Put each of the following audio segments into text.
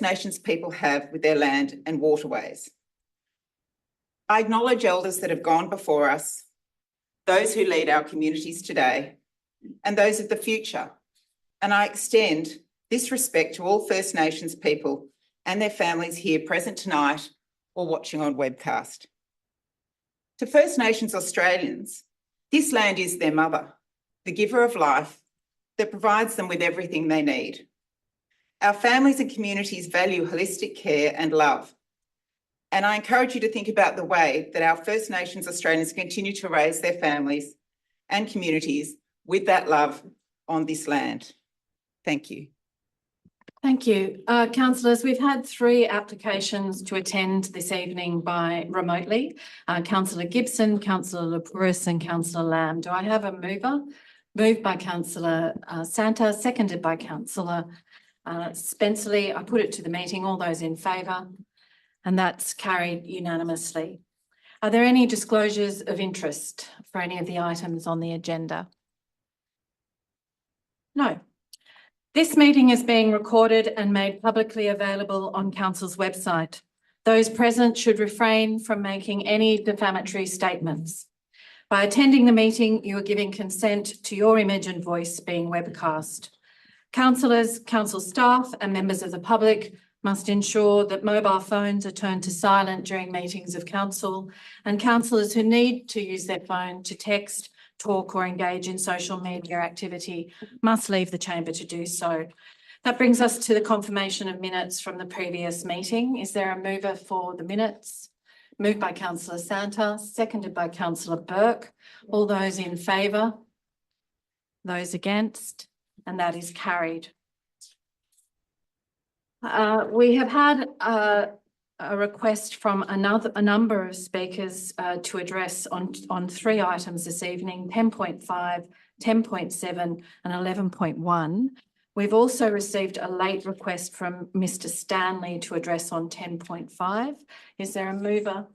Nations people have with their land and waterways. I acknowledge elders that have gone before us, those who lead our communities today, and those of the future, and I extend this respect to all First Nations people and their families here present tonight or watching on webcast. To First Nations Australians, this land is their mother, the giver of life that provides them with everything they need. Our families and communities value holistic care and love. And I encourage you to think about the way that our First Nations Australians continue to raise their families and communities with that love on this land. Thank you. Thank you. Councillors, we've had 3 applications to attend this evening by remotely. Councillor Gibson, Councillor Lapouris and Councillor Lamb. Do I have a mover? Moved by Councillor Santa, seconded by Councillor Spencerley. I put it to the meeting. All those in favour? And that's carried unanimously. Are there any disclosures of interest for any of the items on the agenda? No. This meeting is being recorded and made publicly available on Council's website. Those present should refrain from making any defamatory statements. By attending the meeting, you are giving consent to your image and voice being webcast. Councillors, council staff and members of the public must ensure that mobile phones are turned to silent during meetings of council, and councillors who need to use their phone to text, talk or engage in social media activity must leave the chamber to do so. That brings us to the confirmation of minutes from the previous meeting. Is there a mover for the minutes? Moved by Councillor Santa, seconded by Councillor Burke. All those in favour? Those against? And that is carried. We have had a request from a number of speakers to address on 3 items this evening, 10.5, 10.7 and 11.1. We've also received a late request from Mr Stanley to address on 10.5. Is there a mover?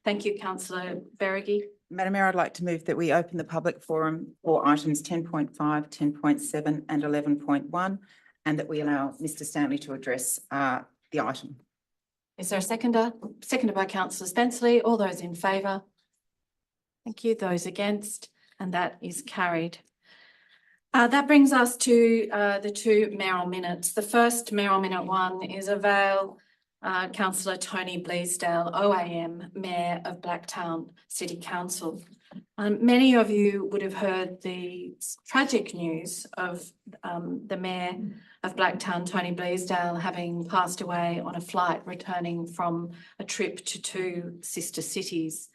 Thank you, Councillor Berrigy. Madam Mayor, I'd like to move that we open the public forum for items 10.5, 10.7 and 11.1 and that we allow Mr Stanley to address the item. Is there a seconder? Seconded by Councillor Spencerley. All those in favour? Thank you. Those against? And that is carried. That brings us to the 2 mayoral minutes. The first mayoral minute 1 is a Vale Councillor Tony Bleasdale, OAM, Mayor of Blacktown City Council. Many of you would have heard the tragic news of the Mayor of Blacktown, Tony Bleasdale, having passed away on a flight returning from a trip to 2 sister cities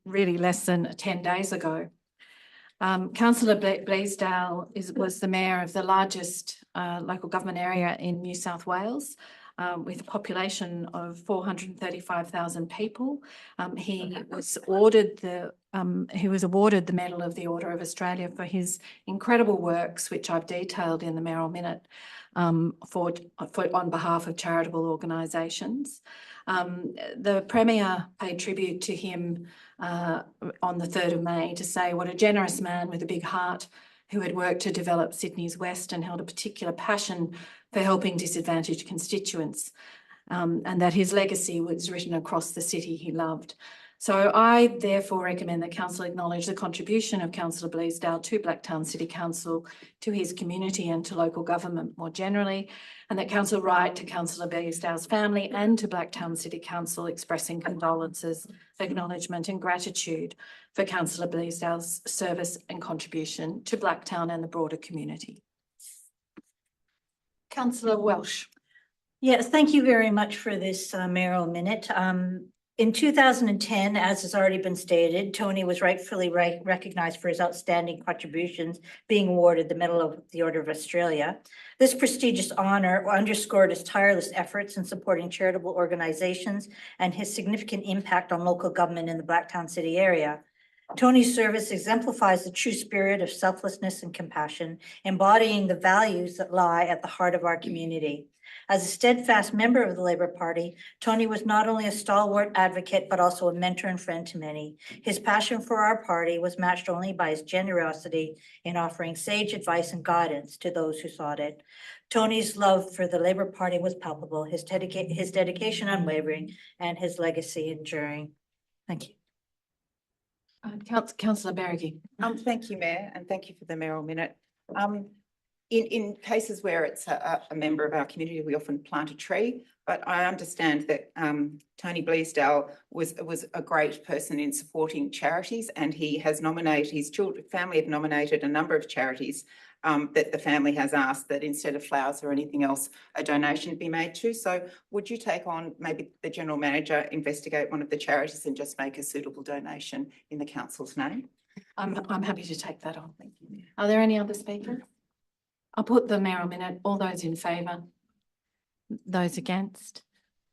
really less than 10 days ago. Councillor Bleasdale was the mayor of the largest local government area in New South Wales, with a population of 435,000 people. He was awarded the Medal of the Order of Australia for his incredible works, which I've detailed in the mayoral minute on behalf of charitable organisations. The Premier paid tribute to him on the 3rd of May to say what a generous man with a big heart who had worked to develop Sydney's West and held a particular passion for helping disadvantaged constituents, and that his legacy was written across the city he loved. So I therefore recommend that Council acknowledge the contribution of Councillor Bleasdale to Blacktown City Council, to his community and to local government more generally, and that Council write to Councillor Bleasdale's family and to Blacktown City Council expressing condolences, acknowledgement and gratitude for Councillor Bleasdale's service and contribution to Blacktown and the broader community. Councillor Welsh. Yes, thank you very much for this mayoral minute. In 2010, as has already been stated, Tony was rightfully recognised for his outstanding contributions, being awarded the Medal of the Order of Australia. This prestigious honour underscored his tireless efforts in supporting charitable organisations and his significant impact on local government in the Blacktown City area. Tony's service exemplifies the true spirit of selflessness and compassion, embodying the values that lie at the heart of our community. As a steadfast member of the Labour Party, Tony was not only a stalwart advocate, but also a mentor and friend to many. His passion for our party was matched only by his generosity in offering sage advice and guidance to those who sought it. Tony's love for the Labour Party was palpable, his dedication unwavering, and his legacy enduring. Thank you. Councillor Berrigan. Thank you, Mayor, and thank you for the mayoral minute. In cases where it's a member of our community, we often plant a tree, but I understand that Tony Bdale was a great person in supporting charities, and he has nominated, his family have nominated a number of charities that the family has asked that instead of flowers or anything else, a donation be made to. So would you take on, maybe the General Manager investigate one of the charities and just make a suitable donation in the council's name? I'm happy to take that on. Thank you. Are there any other speakers? I'll put the mayoral minute. All those in favour? Those against?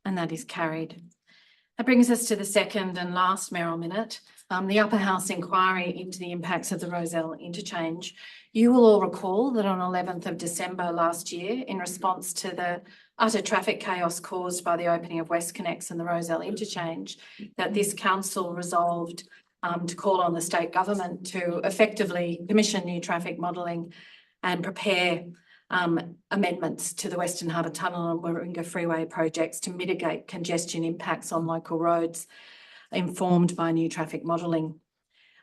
And that is carried. That brings us to the second and last mayoral minute, the Upper House inquiry into the impacts of the Rozelle interchange. You will all recall that on 11th of December last year, in response to the utter traffic chaos caused by the opening of WestConnex and the Rozelle interchange, that this council resolved to call on the state government to effectively commission new traffic modelling and prepare amendments to the Western Harbour Tunnel and Warringah Freeway projects to mitigate congestion impacts on local roads informed by new traffic modelling.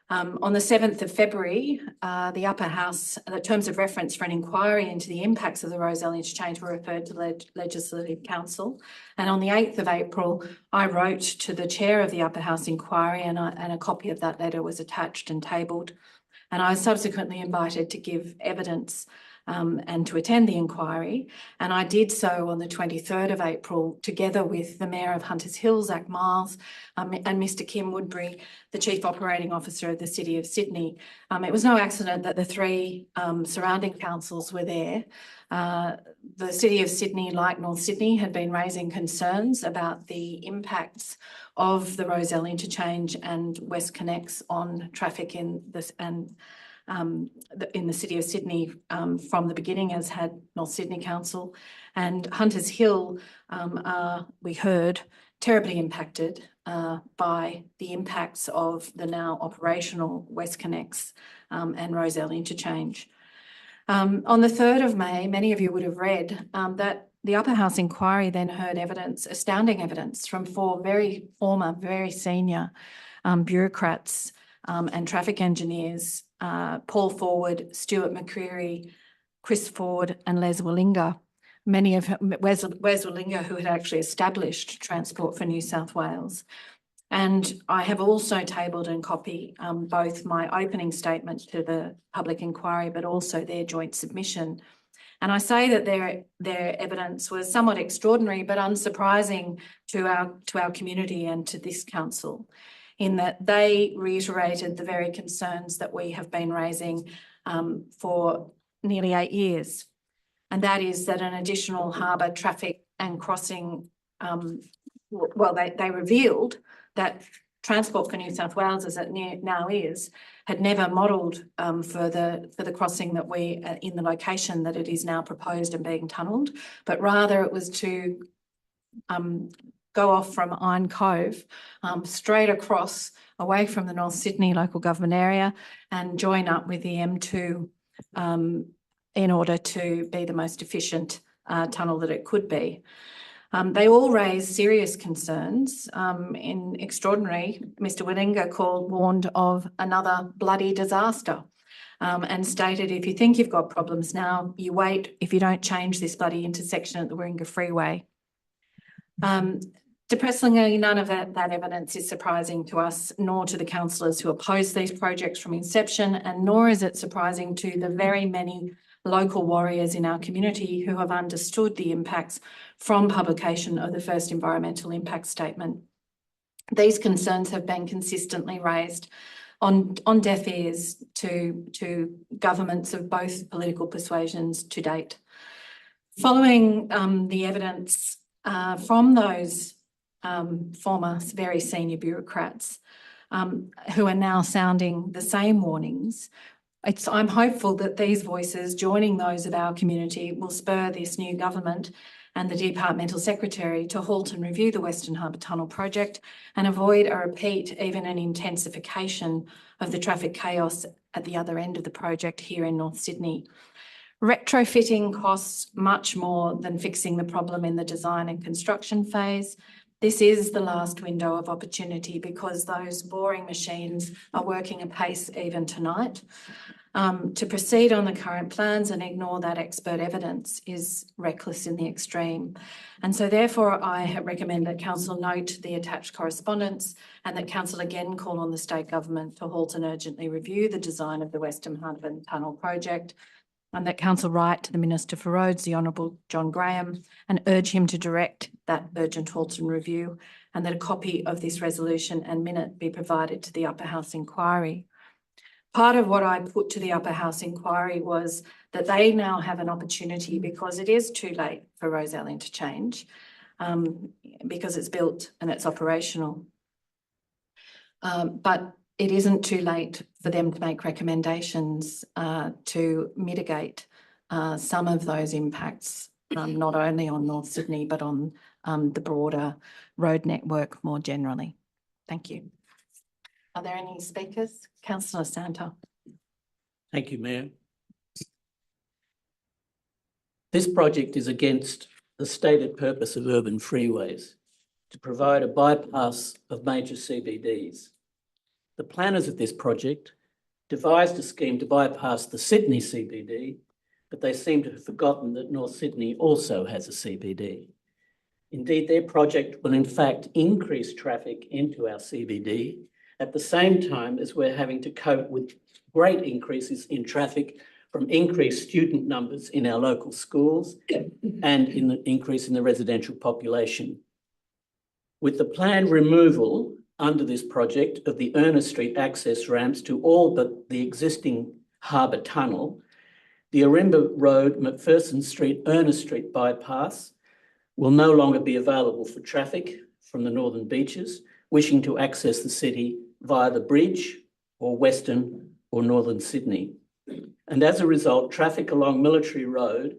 On the 7th of February, the Upper House, the terms of reference for an inquiry into the impacts of the Rozelle interchange were referred to the Legislative Council. And on the 8th of April, I wrote to the chair of the Upper House inquiry, and a copy of that letter was attached and tabled. And I was subsequently invited to give evidence and to attend the inquiry. And I did so on the 23rd of April, together with the Mayor of Hunters Hill, Zach Miles, and Mr Kim Woodbury, the Chief Operating Officer of the City of Sydney. It was no accident that the three surrounding councils were there. The City of Sydney, like North Sydney, had been raising concerns about the impacts of the Rozelle interchange and WestConnex on traffic in this in the City of Sydney from the beginning, as had North Sydney Council. And Hunters Hill we heard, terribly impacted by the impacts of the now operational WestConnex and Rozelle interchange. On the 3rd of May, many of you would have read that the Upper House inquiry then heard evidence, astounding evidence, from four former very senior bureaucrats and traffic engineers, Paul Forward, Stuart McCreary, Chris Ford and Les Wallinger. Many of Wes Wallinger, who had actually established Transport for New South Wales. And I have also tabled and copied both my opening statement to the public inquiry, but also their joint submission. And I say that their evidence was somewhat extraordinary, but unsurprising to our community and to this council, in that they reiterated the very concerns that we have been raising for nearly 8 years. And that is that an additional harbour traffic and crossing, they revealed that Transport for New South Wales, as it now is, had never modelled for the crossing that in the location that it is now proposed and being tunnelled, but rather it was to go off from Iron Cove straight across away from the North Sydney local government area and join up with the M2 in order to be the most efficient tunnel that it could be. They all raised serious concerns. In extraordinary, Mr Wallinger warned of another bloody disaster and stated, if you think you've got problems now, you wait if you don't change this bloody intersection at the Warringah Freeway. Depressingly, none of that evidence is surprising to us, nor to the councillors who opposed these projects from inception, and nor is it surprising to the very many local warriors in our community who have understood the impacts from publication of the first environmental impact statement. These concerns have been consistently raised on deaf ears to governments of both political persuasions to date. Following the evidence from those former very senior bureaucrats who are now sounding the same warnings, I'm hopeful that these voices, joining those of our community, will spur this new government and the Departmental Secretary to halt and review the Western Harbour Tunnel project and avoid a repeat, even an intensification of the traffic chaos at the other end of the project here in North Sydney. Retrofitting costs much more than fixing the problem in the design and construction phase. This is the last window of opportunity because those boring machines are working apace even tonight. To proceed on the current plans and ignore that expert evidence is reckless in the extreme. And so therefore I recommend that Council note the attached correspondence and that Council again call on the state government to halt and urgently review the design of the Western Harbour Tunnel project, and that Council write to the Minister for Roads, the Honourable John Graham, and urge him to direct that urgent halt and review, and that a copy of this resolution and minute be provided to the Upper House inquiry. Part of what I put to the Upper House inquiry was that they now have an opportunity, because it is too late for Rozelle Interchange, because it's built and it's operational. But it isn't too late for them to make recommendations to mitigate some of those impacts, not only on North Sydney, but on the broader road network more generally. Thank you. Are there any speakers? Councillor Santa. Thank you, Mayor. This project is against the stated purpose of urban freeways, to provide a bypass of major CBDs. The planners of this project devised a scheme to bypass the Sydney CBD, but they seem to have forgotten that North Sydney also has a CBD. Indeed, their project will in fact increase traffic into our CBD at the same time as we're having to cope with great increases in traffic from increased student numbers in our local schools and in the increase in the residential population. With the planned removal under this project of the Ernest Street access ramps to all but the existing Harbour Tunnel, the Ourimbah Road, McPherson Street, Ernest Street bypass will no longer be available for traffic from the northern beaches wishing to access the city via the bridge or Western or Northern Sydney. And as a result, traffic along Military Road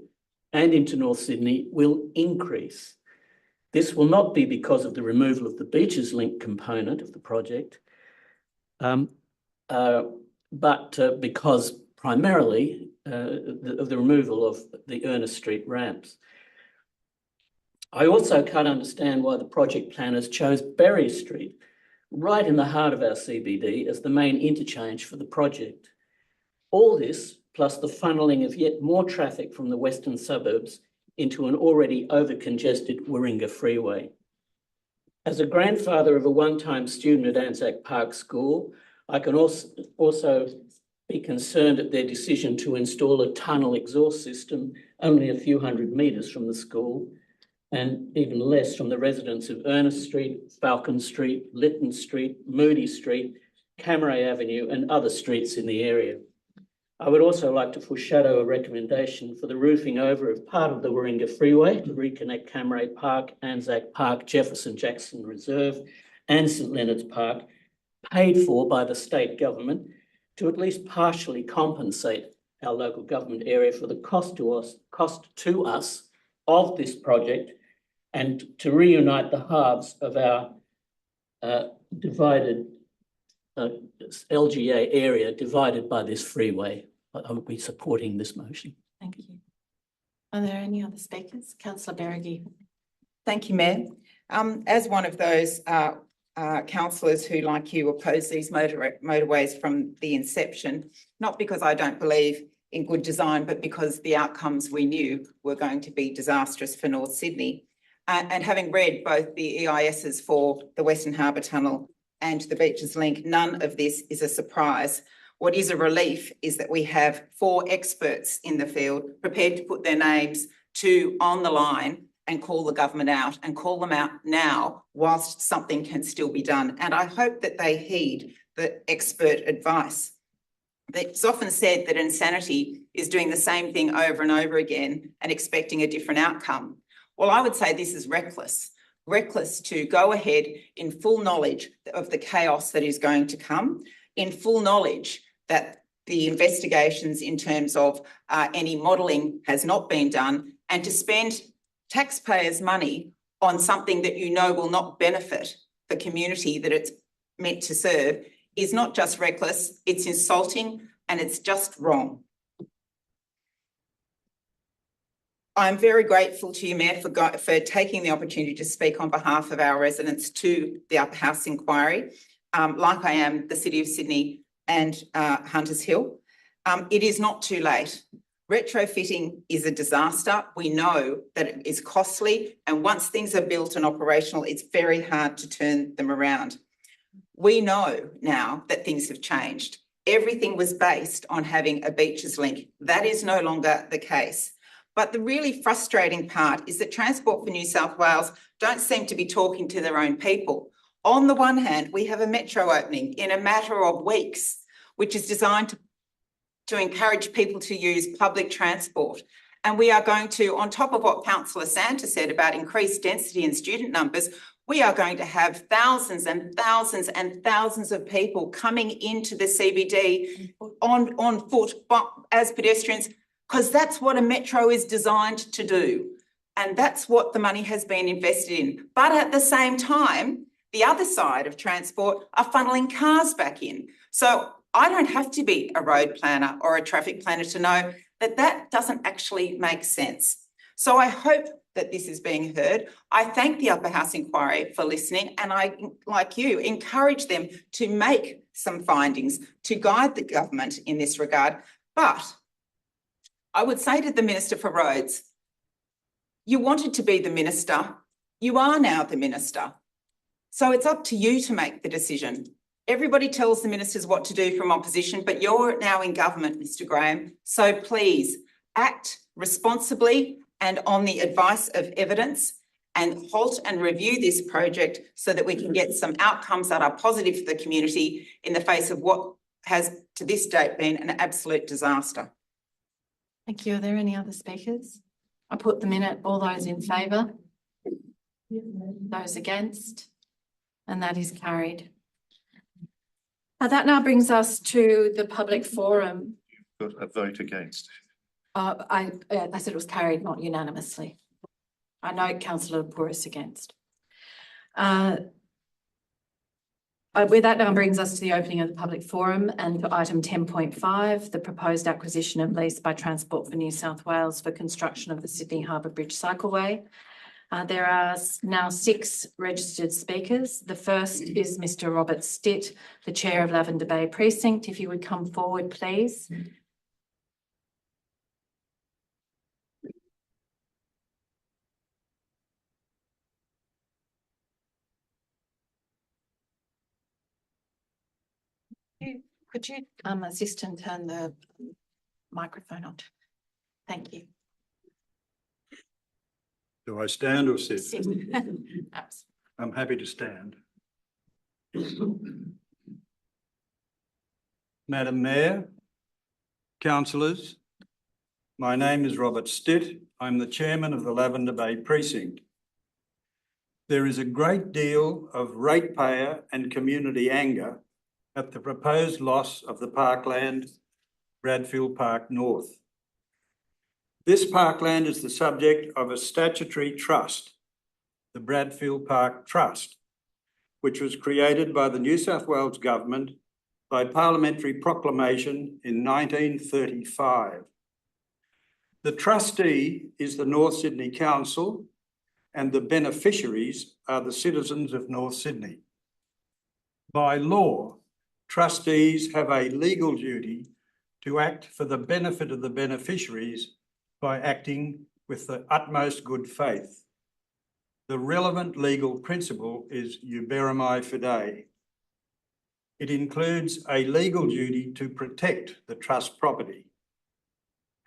and into North Sydney will increase. This will not be because of the removal of the Beaches Link component of the project, but because primarily of the removal of the Ernest Street ramps. I also can't understand why the project planners chose Berry Street, right in the heart of our CBD, as the main interchange for the project. All this, plus the funneling of yet more traffic from the western suburbs into an already over-congested Warringah freeway. As a grandfather of a one-time student at Anzac Park School, I can also be concerned at their decision to install a tunnel exhaust system only a few hundred metres from the school, and even less from the residents of Ernest Street, Falcon Street, Lytton Street, Moody Street, Camaray Avenue, and other streets in the area. I would also like to foreshadow a recommendation for the roofing over of part of the Warringah Freeway to reconnect Camaray Park, Anzac Park, Jefferson Jackson Reserve, and St Leonard's Park, paid for by the state government, to at least partially compensate our local government area for the cost to us of this project, and to reunite the halves of our divided LGA area divided by this freeway. I will be supporting this motion. Thank you. Are there any other speakers? Councillor Berrigan. Thank you, Mayor. As one of those councillors who, like you, oppose these motorways from the inception, not because I don't believe in good design, but because the outcomes we knew were going to be disastrous for North Sydney. And having read both the EISs for the Western Harbour Tunnel and the Beaches Link, none of this is a surprise. What is a relief is that we have 4 experts in the field prepared to put their names on the line and call the government out, and call them out now whilst something can still be done. And I hope that they heed the expert advice. It's often said that insanity is doing the same thing over and over again and expecting a different outcome. Well, I would say this is reckless. Reckless to go ahead in full knowledge of the chaos that is going to come, in full knowledge that the investigations in terms of any modelling has not been done, and to spend taxpayers' money on something that you know will not benefit the community that it's meant to serve is not just reckless, it's insulting, and it's just wrong. I'm very grateful to you, Mayor, for taking the opportunity to speak on behalf of our residents to the Upper House inquiry, like I am the City of Sydney and Hunters Hill. It is not too late. Retrofitting is a disaster. We know that it is costly, and once things are built and operational, it's very hard to turn them around. We know now that things have changed. Everything was based on having a beaches link. That is no longer the case. But the really frustrating part is that Transport for New South Wales don't seem to be talking to their own people. On the one hand, we have a metro opening in a matter of weeks, which is designed to encourage people to use public transport. And we are going to, on top of what Councillor Santa said about increased density and student numbers, we are going to have thousands and thousands and thousands of people coming into the CBD on foot as pedestrians, because that's what a metro is designed to do. And that's what the money has been invested in. But at the same time, the other side of transport are funneling cars back in. So I don't have to be a road planner or a traffic planner to know that that doesn't actually make sense. So I hope that this is being heard. I thank the Upper House inquiry for listening, and I, like you, encourage them to make some findings to guide the government in this regard. But I would say to the Minister for Roads, you wanted to be the minister. You are now the minister. So it's up to you to make the decision. Everybody tells the ministers what to do from opposition, but you're now in government, Mr. Graham. So please act responsibly and on the advice of evidence, and halt and review this project so that we can get some outcomes that are positive for the community in the face of what has to this date been an absolute disaster. Thank you. Are there any other speakers? I put them in it. All those in favour? Those against? And that is carried. That now brings us to the public forum. Got a vote against. I said it was carried, not unanimously. I know Councillor Porras against. With that now brings us to the opening of the public forum and to item 10.5, the proposed acquisition of lease by Transport for New South Wales for construction of the Sydney Harbour Bridge Cycleway. There are now 6 registered speakers. The first is Mr. Robert Stitt, the Chair of Lavender Bay Precinct. If you would come forward, please. Could you assist and turn the microphone on? Thank you. Do I stand or sit? Sit. I'm happy to stand. Madam Mayor, councillors, my name is Robert Stitt. I'm the chairman of the Lavender Bay Precinct. There is a great deal of ratepayer and community anger at the proposed loss of the parkland, Bradfield Park North. This parkland is the subject of a statutory trust, the Bradfield Park Trust, which was created by the New South Wales Government by parliamentary proclamation in 1935. The trustee is the North Sydney Council, and the beneficiaries are the citizens of North Sydney. By law, trustees have a legal duty to act for the benefit of the beneficiaries by acting with the utmost good faith. The relevant legal principle is uberami fidei. It includes a legal duty to protect the trust property.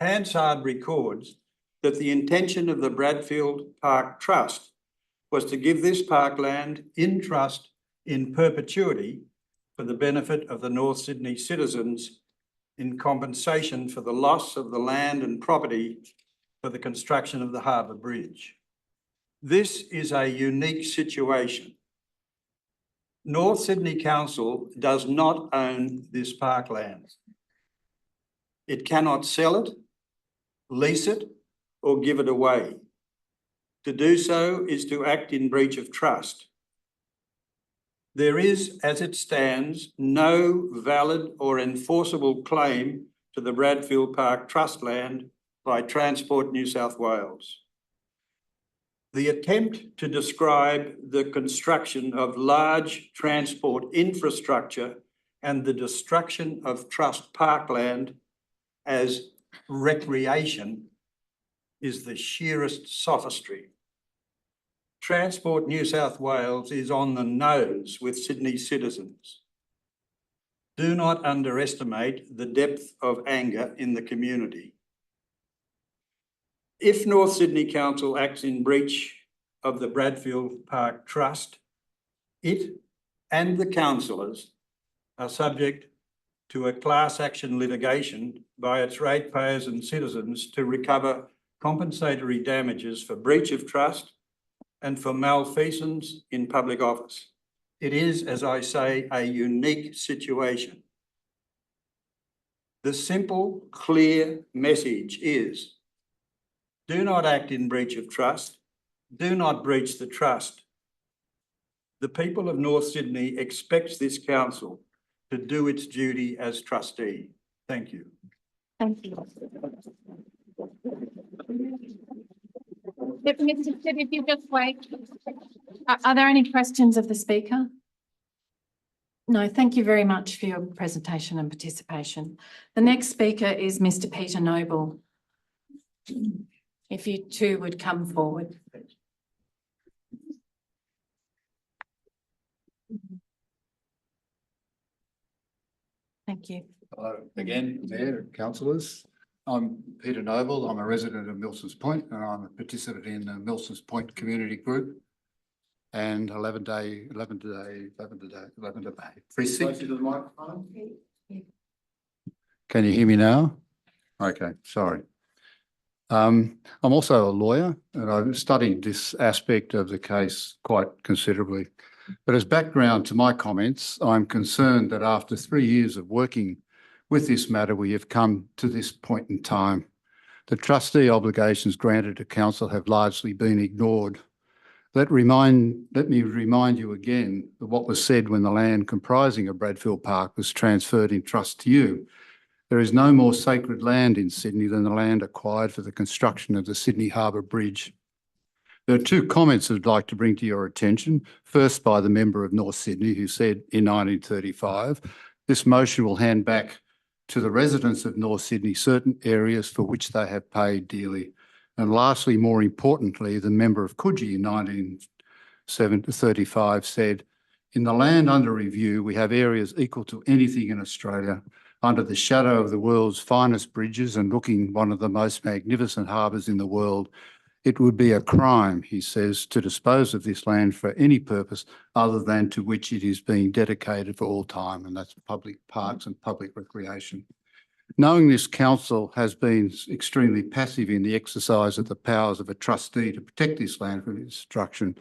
Hansard records that the intention of the Bradfield Park Trust was to give this parkland in trust in perpetuity for the benefit of the North Sydney citizens in compensation for the loss of the land and property for the construction of the Harbour Bridge. This is a unique situation. North Sydney Council does not own this parkland. It cannot sell it, lease it, or give it away. To do so is to act in breach of trust. There is, as it stands, no valid or enforceable claim to the Bradfield Park Trust land by Transport New South Wales. The attempt to describe the construction of large transport infrastructure and the destruction of trust parkland as recreation is the sheerest sophistry. Transport New South Wales is on the nose with Sydney citizens. Do not underestimate the depth of anger in the community. If North Sydney Council acts in breach of the Bradfield Park Trust, it and the councillors are subject to a class action litigation by its ratepayers and citizens to recover compensatory damages for breach of trust and for malfeasance in public office. It is, as I say, a unique situation. The simple, clear message is, do not act in breach of trust. Do not breach the trust. The people of North Sydney expects this council to do its duty as trustee. Thank you. Thank you. Mr. Sid, if you just wait. Are there any questions of the speaker? No, thank you very much for your presentation and participation. The next speaker is Mr. Peter Noble. If you two would come forward. Thank you. Hello again, Mayor, councillors. I'm Peter Noble. I'm a resident of Milsons Point and I'm a participant in the Milsons Point Community Group and 11 Day precinct. Can you hear me now? Okay, sorry. I'm also a lawyer and I've studied this aspect of the case quite considerably. But as background to my comments, I'm concerned that after 3 years of working with this matter, we have come to this point in time. The trustee obligations granted to council have largely been ignored. Let me remind you again of what was said when the land comprising of Bradfield Park was transferred in trust to you. There is no more sacred land in Sydney than the land acquired for the construction of the Sydney Harbour Bridge. There are two comments I'd like to bring to your attention. First, by the member of North Sydney who said in 1935, this motion will hand back to the residents of North Sydney certain areas for which they have paid dearly. And lastly, more importantly, the member of Coogee in 1935 said, in the land under review, we have areas equal to anything in Australia under the shadow of the world's finest bridges and looking one of the most magnificent harbours in the world. It would be a crime, he says, to dispose of this land for any purpose other than to which it is being dedicated for all time, and that's public parks and public recreation. Knowing this council has been extremely passive in the exercise of the powers of a trustee to protect this land from destruction,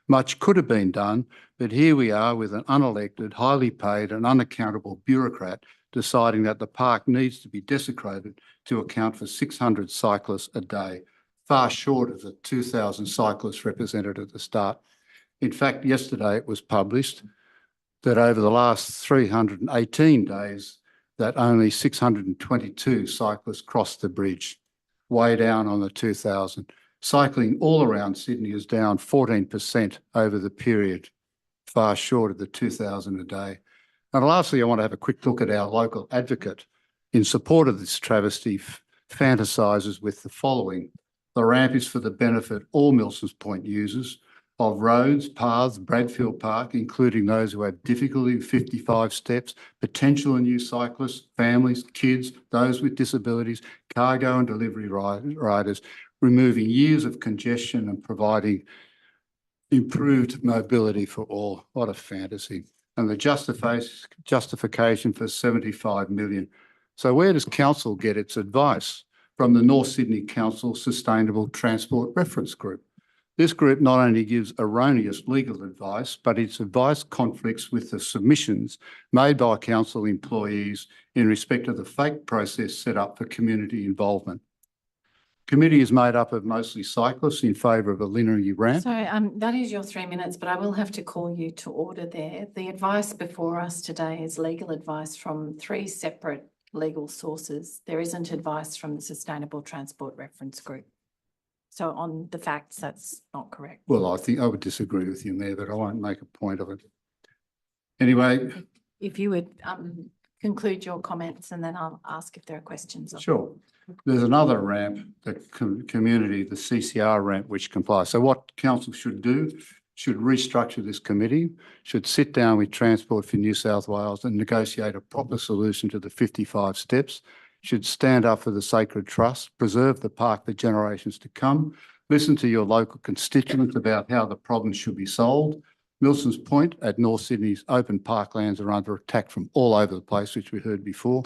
much could have been done, but here we are with an unelected, highly paid and unaccountable bureaucrat deciding that the park needs to be desecrated to account for 600 cyclists a day, far short of the 2,000 cyclists represented at the start. In fact, yesterday it was published that over the last 318 days, that only 622 cyclists crossed the bridge, way down on the 2,000. Cycling all around Sydney is down 14% over the period, far short of the 2,000 a day. And lastly, I want to have a quick look at our local advocate in support of this travesty, fantasises with the following. The ramp is for the benefit all Milsons Point users of roads, paths, Bradfield Park, including those who have difficulty with 55 steps, potential and new cyclists, families, kids, those with disabilities, cargo and delivery riders, removing years of congestion and providing improved mobility for all. What a fantasy. And the justification for 75 million. So where does council get its advice? From the North Sydney Council Sustainable Transport Reference Group. This group not only gives erroneous legal advice, but its advice conflicts with the submissions made by council employees in respect of the fake process set up for community involvement. Committee is made up of mostly cyclists in favour of a linear ramp. So that is your 3 minutes, but I will have to call you to order there. The advice before us today is legal advice from 3 separate legal sources. There isn't advice from the Sustainable Transport Reference Group. So on the facts, that's not correct. Well, I think I would disagree with you, Mayor, but I won't make a point of it. Anyway, If you would conclude your comments and then I'll ask if there are questions. sure. There's another ramp, the community, the CCR ramp, which complies. So what council should do, should restructure this committee, should sit down with Transport for New South Wales and negotiate a proper solution to the 55 steps, should stand up for the sacred trust, preserve the park for generations to come, listen to your local constituents about how the problem should be solved. Milson's Point at North Sydney's open parklands are under attack from all over the place, which we heard before.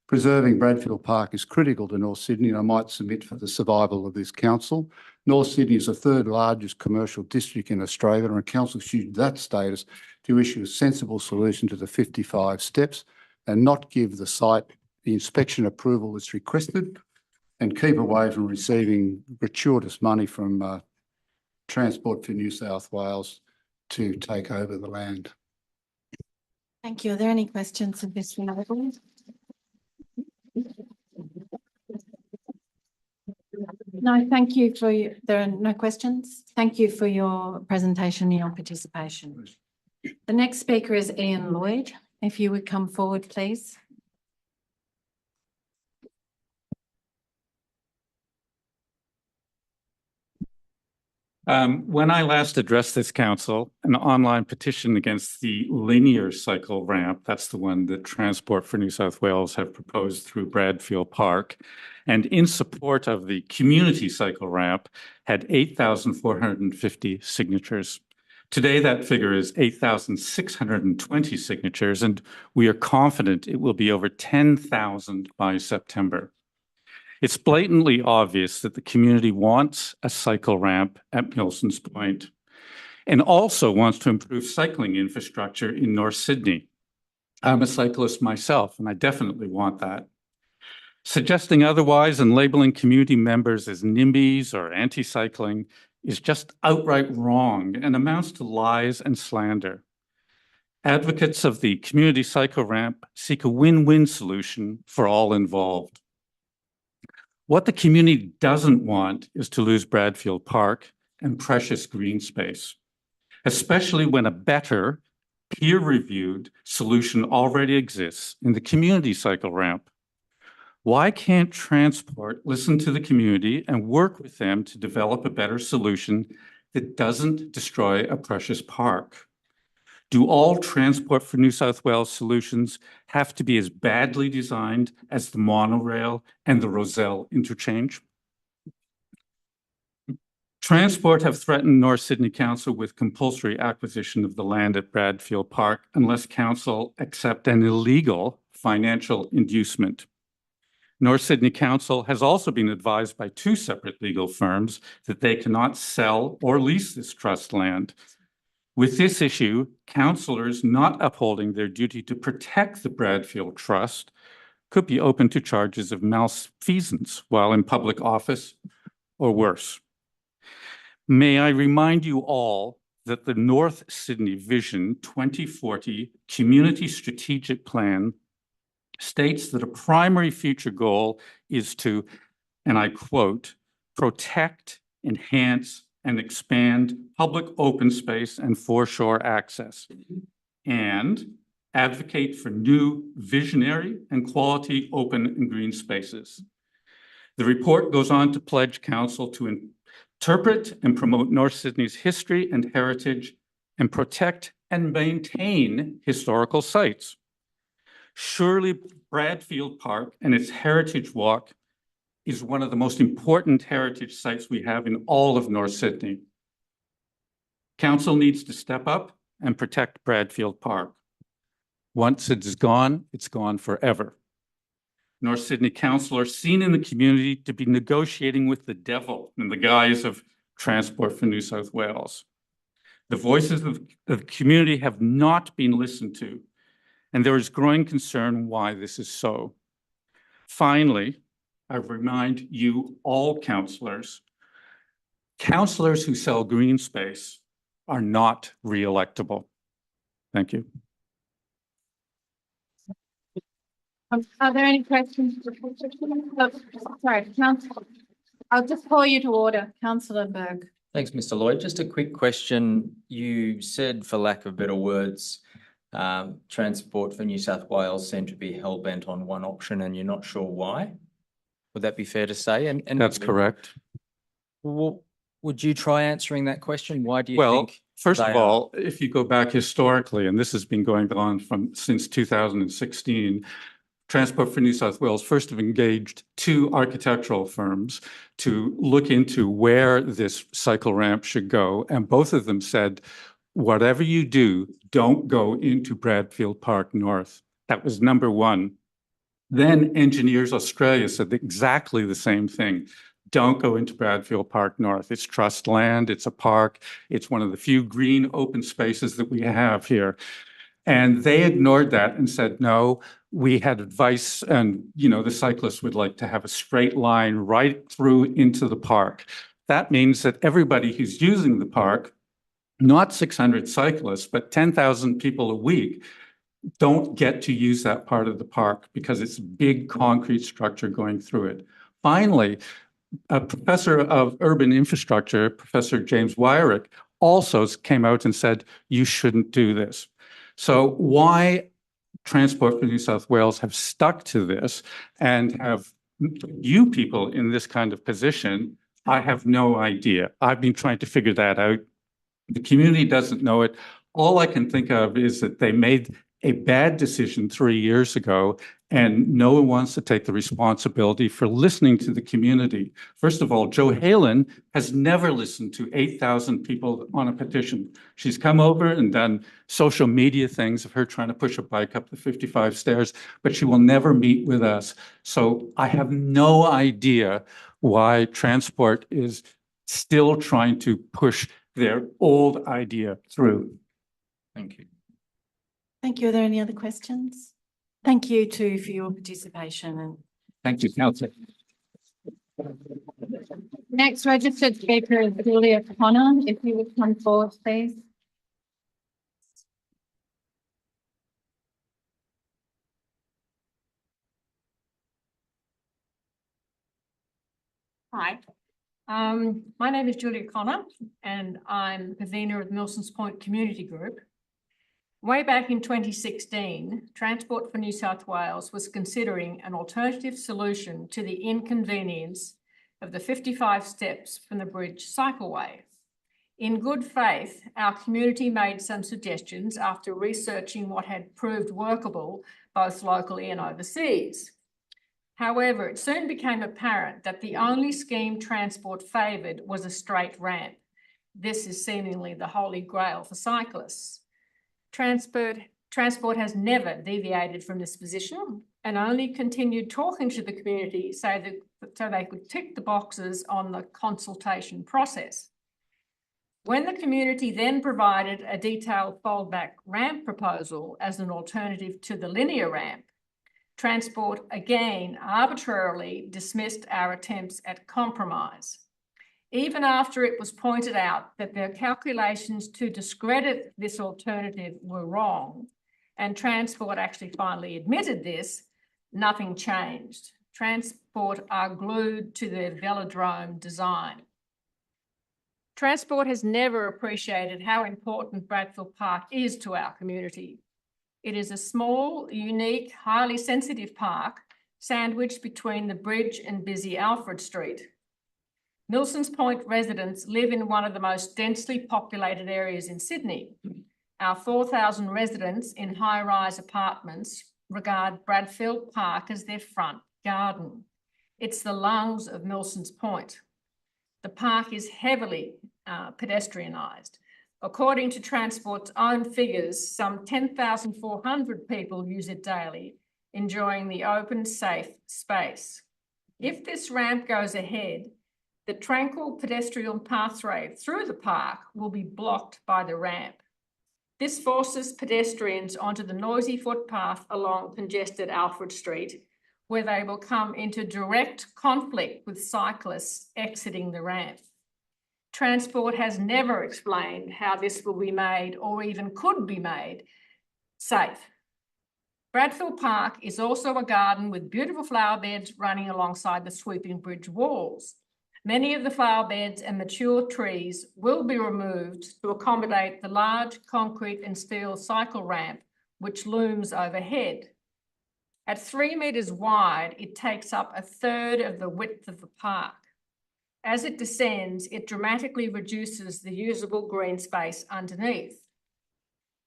Preserving Bradfield Park is critical to North Sydney, and I might submit for the survival of this council. North Sydney is the third largest commercial district in Australia, and a council should use that status to issue a sensible solution to the 55 steps and not give the site the inspection approval that's requested, and keep away from receiving gratuitous money from Transport for New South Wales to take over the land. Thank you. Are there any questions of this level? No, thank you for your, there are no questions. Thank you for your presentation and your participation. The next speaker is Ian Lloyd. If you would come forward, please. When I last addressed this council, an online petition against the linear cycle ramp, that's the one that Transport for New South Wales have proposed through Bradfield Park, and in support of the community cycle ramp, had 8,450 signatures. Today, that figure is 8,620 signatures, and we are confident it will be over 10,000 by September. It's blatantly obvious that the community wants a cycle ramp at Milson's Point and also wants to improve cycling infrastructure in North Sydney. I'm a cyclist myself, and I definitely want that. Suggesting otherwise and labeling community members as NIMBYs or anti-cycling is just outright wrong and amounts to lies and slander. Advocates of the community cycle ramp seek a win-win solution for all involved. What the community doesn't want is to lose Bradfield Park and precious green space, especially when a better, peer-reviewed solution already exists in the community cycle ramp. Why can't Transport listen to the community and work with them to develop a better solution that doesn't destroy a precious park? Do all Transport for New South Wales solutions have to be as badly designed as the monorail and the Rozelle interchange? Transport have threatened North Sydney Council with compulsory acquisition of the land at Bradfield Park unless Council accept an illegal financial inducement. North Sydney Council has also been advised by two separate legal firms that they cannot sell or lease this trust land. With this issue, councillors not upholding their duty to protect the Bradfield Trust could be open to charges of malfeasance while in public office or worse. May I remind you all that the North Sydney Vision 2040 Community Strategic Plan states that a primary future goal is to, and I quote, protect, enhance, and expand public open space and foreshore access, and advocate for new visionary and quality open and green spaces. The report goes on to pledge Council to interpret and promote North Sydney's history and heritage and protect and maintain historical sites. Surely Bradfield Park and its Heritage Walk is one of the most important heritage sites we have in all of North Sydney. Council needs to step up and protect Bradfield Park. Once it is gone, it's gone forever. North Sydney Council are seen in the community to be negotiating with the devil in the guise of Transport for New South Wales. The voices of the community have not been listened to, and there is growing concern why this is so. Finally, I remind you all councillors who sell green space are not re-electable. Thank you. Are there any questions? Oh, sorry, Councillor. I'll just call you to order, Councillor Berg. Thanks, Mr. Lloyd. Just a quick question. You said, for lack of better words, Transport for New South Wales seemed to be hell-bent on one option and you're not sure why. Would that be fair to say? And That's correct. Well, would you try answering that question? Why do you Well, think? first they of all, if you go back historically, and this has been going on since 2016, Transport for New South Wales first have engaged 2 architectural firms to look into where this cycle ramp should go. And both of them said, whatever you do, don't go into Bradfield Park North. That was number 1. Then Engineers Australia said exactly the same thing. Don't go into Bradfield Park North. It's trust land, it's a park, it's one of the few green open spaces that we have here. And they ignored that and said, no, we had advice and, the cyclists would like to have a straight line right through into the park. That means that everybody who's using the park, not 600 cyclists, but 10,000 people a week, don't get to use that part of the park because it's a big concrete structure going through it. Finally, a professor of urban infrastructure, Professor James Wyrick, also came out and said, you shouldn't do this. So why Transport for New South Wales have stuck to this and have you people in this kind of position, I have no idea. I've been trying to figure that out. The community doesn't know it. All I can think of is that they made a bad decision 3 years ago, and no one wants to take the responsibility for listening to the community. First of all, Jo Halen has never listened to 8,000 people on a petition. She's come over and done social media things of her trying to push a bike up the 55 stairs, but she will never meet with us. So I have no idea why Transport is still trying to push their old idea through. Thank you. Thank you. Are there any other questions? Thank you too for your participation. And Thank you, Councillor. next registered speaker is Julia Connor. If you would come forward, please. Hi, my name is Julia Connor and I'm convener of Milsons Point Community Group. Way back in 2016, Transport for New South Wales was considering an alternative solution to the inconvenience of the 55 steps from the bridge cycleway. In good faith, our community made some suggestions after researching what had proved workable both locally and overseas. However, it soon became apparent that the only scheme Transport favoured was a straight ramp. This is seemingly the holy grail for cyclists. Transport has never deviated from this position and only continued talking to the community so they could tick the boxes on the consultation process. When the community then provided a detailed foldback ramp proposal as an alternative to the linear ramp, Transport again arbitrarily dismissed our attempts at compromise. Even after it was pointed out that their calculations to discredit this alternative were wrong, and Transport actually finally admitted this, nothing changed. Transport are glued to their velodrome design. Transport has never appreciated how important Bradfield Park is to our community. It is a small, unique, highly sensitive park sandwiched between the bridge and busy Alfred Street. Milsons Point residents live in one of the most densely populated areas in Sydney. Our 4,000 residents in high-rise apartments regard Bradfield Park as their front garden. It's the lungs of Milsons Point. The park is heavily pedestrianised. According to Transport's own figures, some 10,400 people use it daily, enjoying the open, safe space. If this ramp goes ahead, the tranquil pedestrian pathway through the park will be blocked by the ramp. This forces pedestrians onto the noisy footpath along congested Alfred Street, where they will come into direct conflict with cyclists exiting the ramp. Transport has never explained how this will be made or even could be made safe. Bradfield Park is also a garden with beautiful flower beds running alongside the sweeping bridge walls. Many of the flower beds and mature trees will be removed to accommodate the large concrete and steel cycle ramp which looms overhead. At 3 metres wide, it takes up a third of the width of the park. As it descends, it dramatically reduces the usable green space underneath.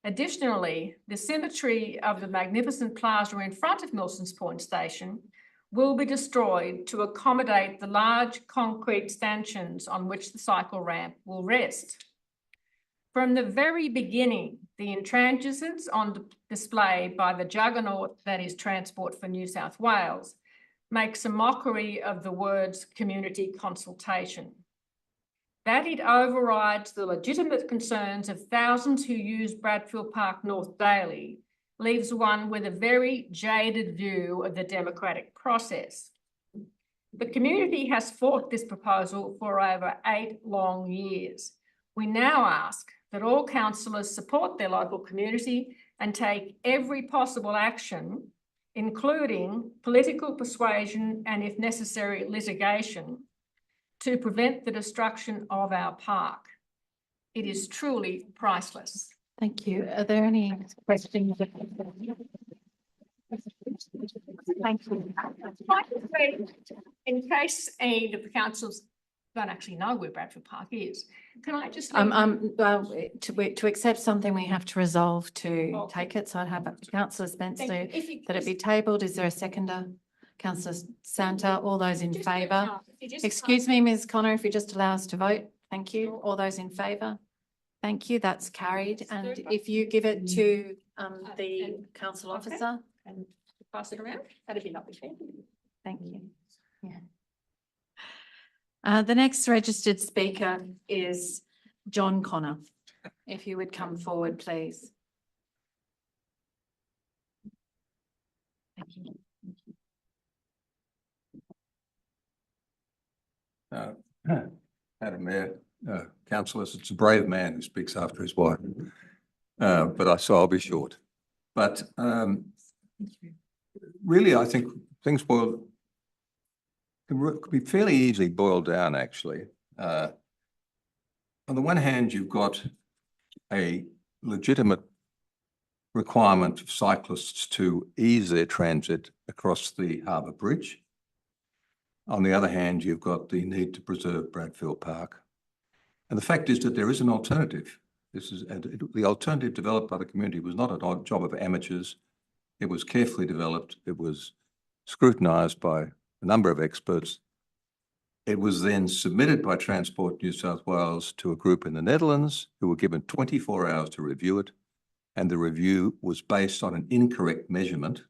Additionally, the symmetry of the magnificent plaza in front of Milsons Point Station will be destroyed to accommodate the large concrete stanchions on which the cycle ramp will rest. From the very beginning, the intransigence on display by the juggernaut that is Transport for New South Wales makes a mockery of the words community consultation. That it overrides the legitimate concerns of thousands who use Bradfield Park North daily leaves one with a very jaded view of the democratic process. The community has fought this proposal for over 8 long years. We now ask that all councillors support their local community and take every possible action, including political persuasion and, if necessary, litigation, to prevent the destruction of our park. It is truly priceless. Thank you. Are there any questions? Thank you. In case any of the councils don't actually know where Bradfield Park is, can I just? To accept something, we have to resolve to Okay. take it. So I'd have Councillor Spencer Thank you. If you that it be tabled. Is there a seconder? Councillor Santa, all those in favour? Excuse me, Ms Connor, if you just allow us to vote. Thank you. All those in favour? Thank you. That's carried. And if you give it to the council Okay. officer. And pass it around, that'd be lovely. Thank you. Yeah. The next registered speaker is John Connor. If you would come forward, please. Thank you. Madam Mayor, councillors, it's a brave man who speaks after his wife. So I'll be short. But really, I think things can be fairly easily boiled down, actually. On the one hand, you've got a legitimate requirement of cyclists to ease their transit across the Harbour Bridge. On the other hand, you've got the need to preserve Bradfield Park. And the fact is that there is an alternative. The alternative developed by the community was not a job of amateurs. It was carefully developed. It was scrutinised by a number of experts. It was then submitted by Transport New South Wales to a group in the Netherlands who were given 24 hours to review it. And the review was based on an incorrect measurement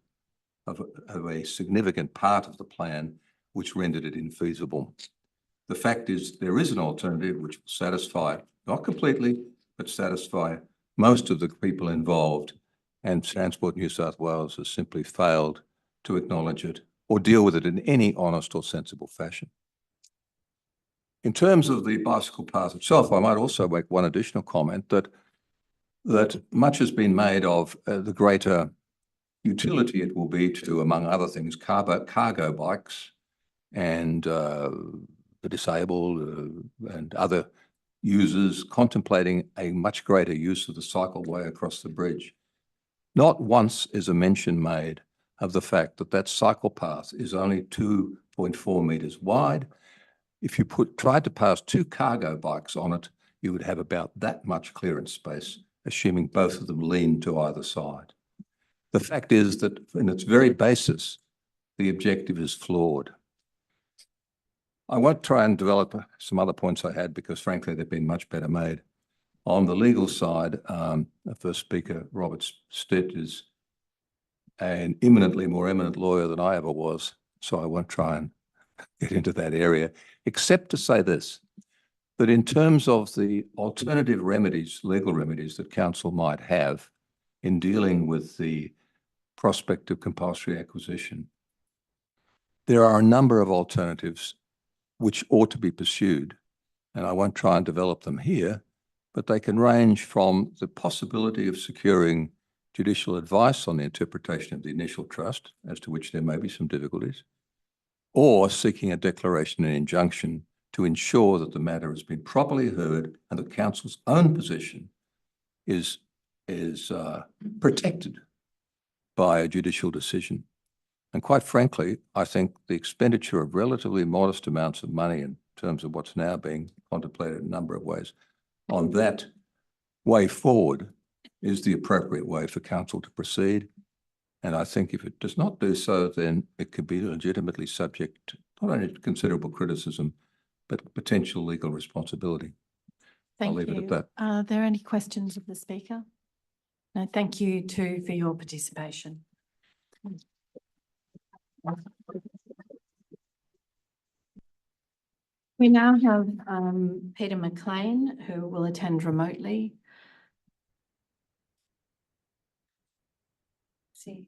of a significant part of the plan, which rendered it infeasible. The fact is there is an alternative which will satisfy, not completely, but satisfy most of the people involved, and Transport New South Wales has simply failed to acknowledge it or deal with it in any honest or sensible fashion. In terms of the bicycle path itself, I might also make one additional comment that much has been made of the greater utility it will be to, among other things, cargo bikes and the disabled and other users contemplating a much greater use of the cycleway across the bridge. Not once is a mention made of the fact that that cycle path is only 2.4 metres wide. If you tried to pass 2 cargo bikes on it, you would have about that much clearance space, assuming both of them lean to either side. The fact is that in its very basis, the objective is flawed. I won't try and develop some other points I had because frankly, they've been much better made. On the legal side, the first speaker, Robert Stitt, is an imminently more eminent lawyer than I ever was, so I won't try and get into that area, except to say this, that in terms of the alternative remedies, legal remedies that council might have in dealing with the prospect of compulsory acquisition, there are a number of alternatives which ought to be pursued, and I won't try and develop them here, but they can range from the possibility of securing judicial advice on the interpretation of the initial trust, as to which there may be some difficulties, or seeking a declaration and injunction to ensure that the matter has been properly heard and the council's own position is protected by a judicial decision. And quite frankly, I think the expenditure of relatively modest amounts of money in terms of what's now being contemplated in a number of ways on that way forward is the appropriate way for council to proceed. And I think if it does not do so, then it could be legitimately subject to not only considerable criticism, but potential legal responsibility. I'll leave it at that. Are there any questions of the speaker? No, thank you too for your participation. We now have Peter McLean, who will attend remotely. See.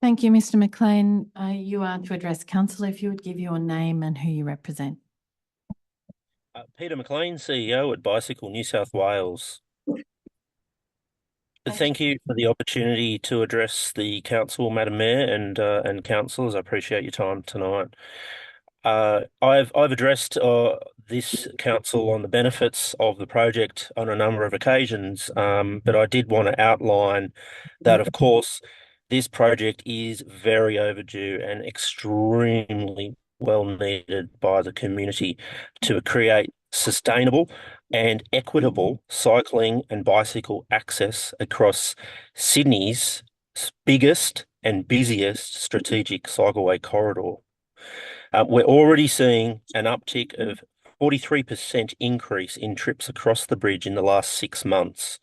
Thank you, Mr. McLean. You are to address council. If you would give your name and who you represent. Peter McLean, CEO at Bicycle New South Wales. Thank you for the opportunity to address the council, Madam Mayor, and councillors. I appreciate your time tonight. I've addressed this council on the benefits of the project on a number of occasions, but I did want to outline that, of course, this project is very overdue and extremely well needed by the community to create sustainable and equitable cycling and bicycle access across Sydney's biggest and busiest strategic cycleway corridor. We're already seeing an uptick of 43% increase in trips across the bridge in the last 6 months.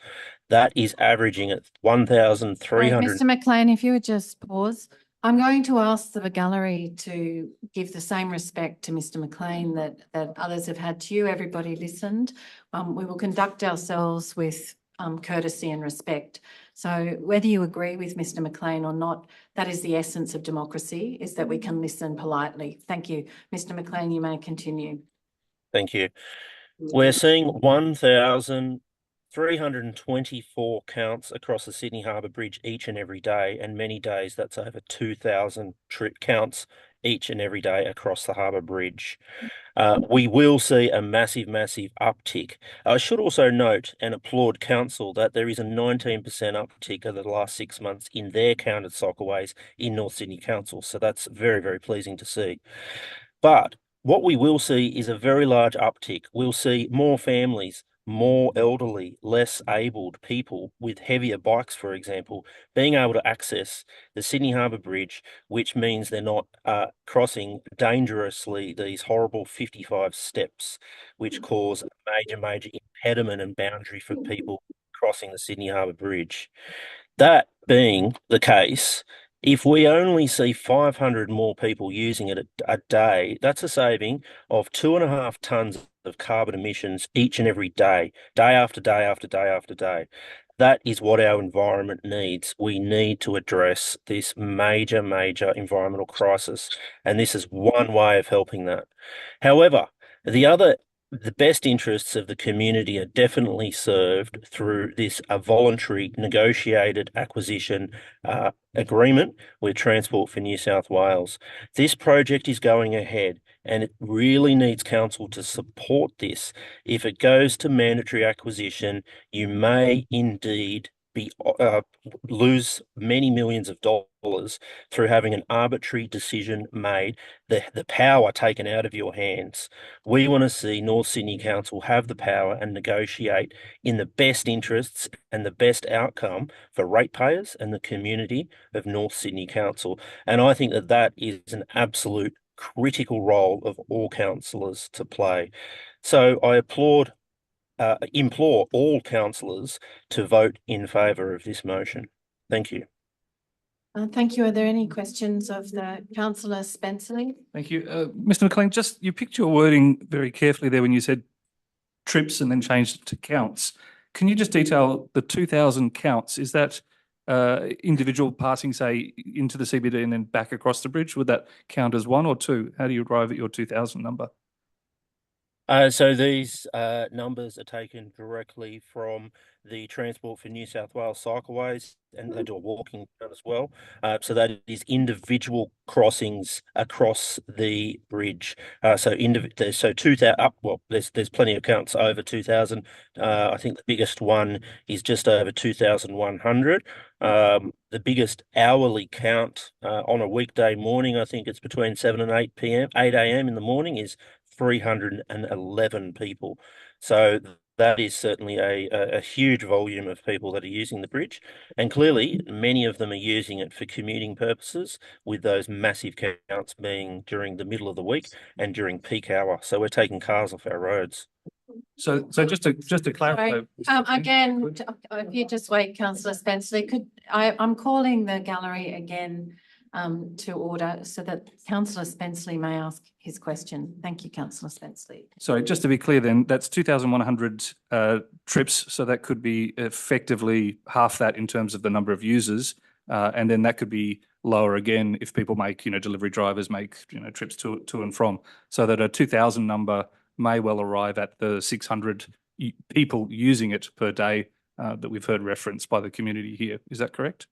That is averaging at 1,300. Mr. McLean, if you would just pause. I'm going to ask the gallery to give the same respect to Mr. McLean that others have had to you. Everybody listened. We will conduct ourselves with courtesy and respect. So whether you agree with Mr. McLean or not, that is the essence of democracy, is that we can listen politely. Thank you. Mr. McLean, you may continue. Thank you. We're seeing 1,324 counts across the Sydney Harbour Bridge each and every day, and many days that's over 2,000 trip counts each and every day across the Harbour Bridge. We will see a massive uptick. I should also note and applaud council that there is a 19% uptick over the last 6 months in their counted cycleways in North Sydney Council. So that's very, very pleasing to see. But what we will see is a very large uptick. We'll see more families, more elderly, less abled people with heavier bikes, for example, being able to access the Sydney Harbour Bridge, which means they're not crossing dangerously these horrible 55 steps, which cause a major impediment and boundary for people crossing the Sydney Harbour Bridge. That being the case, if we only see 500 more people using it a day, that's a saving of 2.5 tonnes of carbon emissions each and every day, day after day after day after day. That is what our environment needs. We need to address this major environmental crisis, and this is one way of helping that. However, the best interests of the community are definitely served through this voluntary negotiated acquisition agreement with Transport for New South Wales. This project is going ahead, and it really needs council to support this. If it goes to mandatory acquisition, you may indeed lose many millions of dollars through having an arbitrary decision made, the power taken out of your hands. We want to see North Sydney Council have the power and negotiate in the best interests and the best outcome for ratepayers and the community of North Sydney Council. And I think that is an absolute critical role of all councillors to play. So I implore all councillors to vote in favour of this motion. Thank you. Thank you. Are there any questions of the councillor Spenceley? Thank you. Mr. McLean, just you picked your wording very carefully there when you said trips and then changed it to counts. Can you just detail the 2,000 counts? Is that individual passing, say, into the CBD and then back across the bridge? Would that count as one or two? How do you arrive at your 2,000 number? So these numbers are taken directly from the Transport for New South Wales Cycleways, and they do a walking count as well. So that is individual crossings across the bridge. So 2,000 up. Well, there's plenty of counts over 2,000. I think the biggest one is just over 2,100. The biggest hourly count on a weekday morning, I think it's between 7 and 8 a.m. in the morning, is 311 people. So that is certainly a huge volume of people that are using the bridge. And clearly, many of them are using it for commuting purposes, with those massive counts being during the middle of the week and during peak hour. So we're taking cars off our roads. So just to clarify. Again, if you just wait, councillor Spenceley, I'm calling the gallery again to order so that councillor Spenceley may ask his question. Thank you, councillor Spenceley. Sorry, just to be clear then, that's 2,100 trips. So that could be effectively half that in terms of the number of users. And then that could be lower again if people make, delivery drivers make, trips to and from. So that a 2,000 number may well arrive at the 600 people using it per day that we've heard referenced by the community here. Is that correct?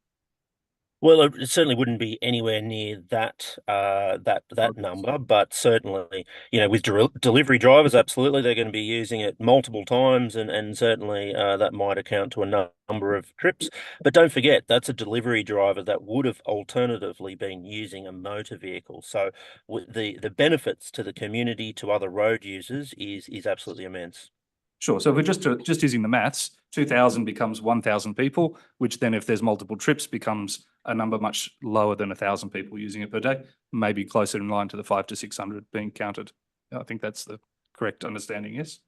Well, it certainly wouldn't be anywhere near that number, but certainly, with delivery drivers, absolutely, they're going to be using it multiple times, and certainly that might account to a number of trips. But don't forget, that's a delivery driver that would have alternatively been using a motor vehicle. So the benefits to the community, to other road users, is absolutely immense. Sure. So if we're just using the maths, 2,000 becomes 1,000 people, which then if there's multiple trips becomes a number much lower than 1,000 people using it per day, maybe closer in line to the 500 to 600 being counted. I think that's the correct understanding, yes?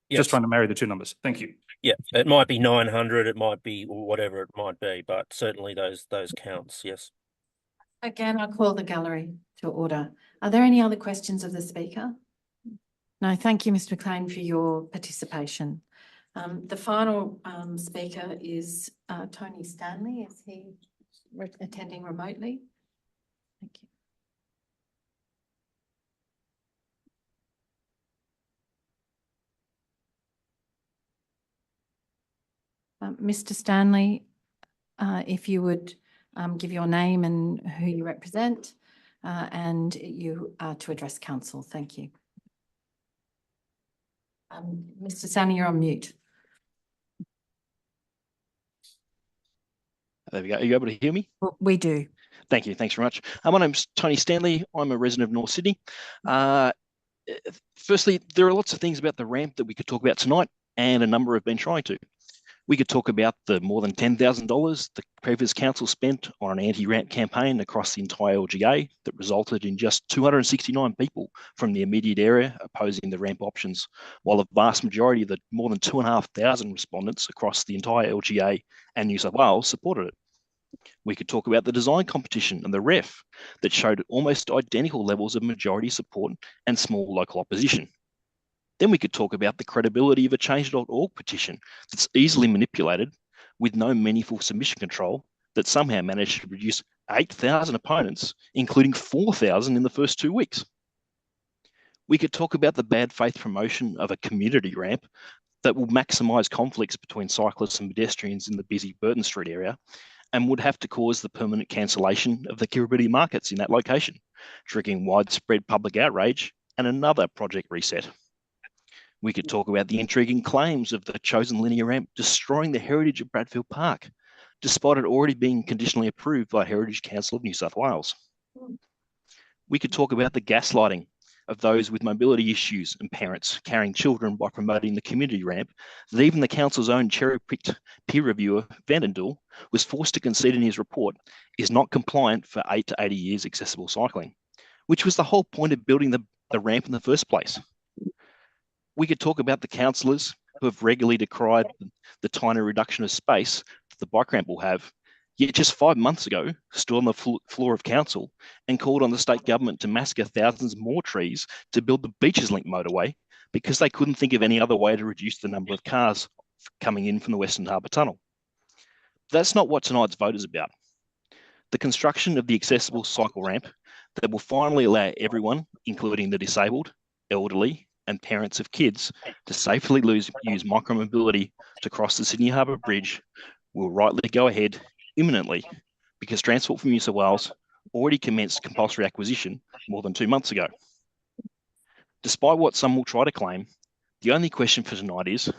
Yes. Just trying to marry the two numbers. Thank you. Yeah, it might be 900, it might be whatever it might be, but certainly those counts, yes. Again, I'll call the gallery to order. Are there any other questions of the speaker? No, thank you, Mr. McLean, for your participation. The final speaker is Tony Stanley. Is he attending remotely? Thank you. Mr. Stanley, if you would give your name and who you represent, and you are to address council. Thank you. Mr. Stanley, you're on mute. There we go. Are you able to hear me? We do. Thank you. Thanks very much. My name's Tony Stanley. I'm a resident of North Sydney. Firstly, there are lots of things about the ramp that we could talk about tonight, and a number have been trying to. We could talk about the more than $10,000 the previous council spent on an anti-ramp campaign across the entire LGA that resulted in just 269 people from the immediate area opposing the ramp options, while the vast majority of the more than 2,500 respondents across the entire LGA and New South Wales supported it. We could talk about the design competition and the REF that showed almost identical levels of majority support and small local opposition. Then we could talk about the credibility of a change.org petition that's easily manipulated with no meaningful submission control that somehow managed to produce 8,000 opponents, including 4,000 in the first 2 weeks. We could talk about the bad faith promotion of a community ramp that will maximise conflicts between cyclists and pedestrians in the busy Burton Street area and would have to cause the permanent cancellation of the Kiribati markets in that location, triggering widespread public outrage and another project reset. We could talk about the intriguing claims of the chosen linear ramp destroying the heritage of Bradfield Park, despite it already being conditionally approved by Heritage Council of New South Wales. We could talk about the gaslighting of those with mobility issues and parents carrying children by promoting the community ramp that even the council's own cherry-picked peer reviewer, Vandendal, was forced to concede in his report is not compliant for 8 to 80 years accessible cycling, which was the whole point of building the ramp in the first place. We could talk about the councillors who have regularly decried the tiny reduction of space that the bike ramp will have Yet just 5 months ago, stood on the floor of council and called on the state government to massacre thousands more trees to build the Beaches Link motorway because they couldn't think of any other way to reduce the number of cars coming in from the Western Harbour Tunnel. That's not what tonight's vote is about. The construction of the accessible cycle ramp that will finally allow everyone, including the disabled, elderly, and parents of kids, to safely use micromobility to cross the Sydney Harbour Bridge will rightly go ahead imminently because Transport for New South Wales already commenced compulsory acquisition more than 2 months ago. Despite what some will try to claim, the only question for tonight is,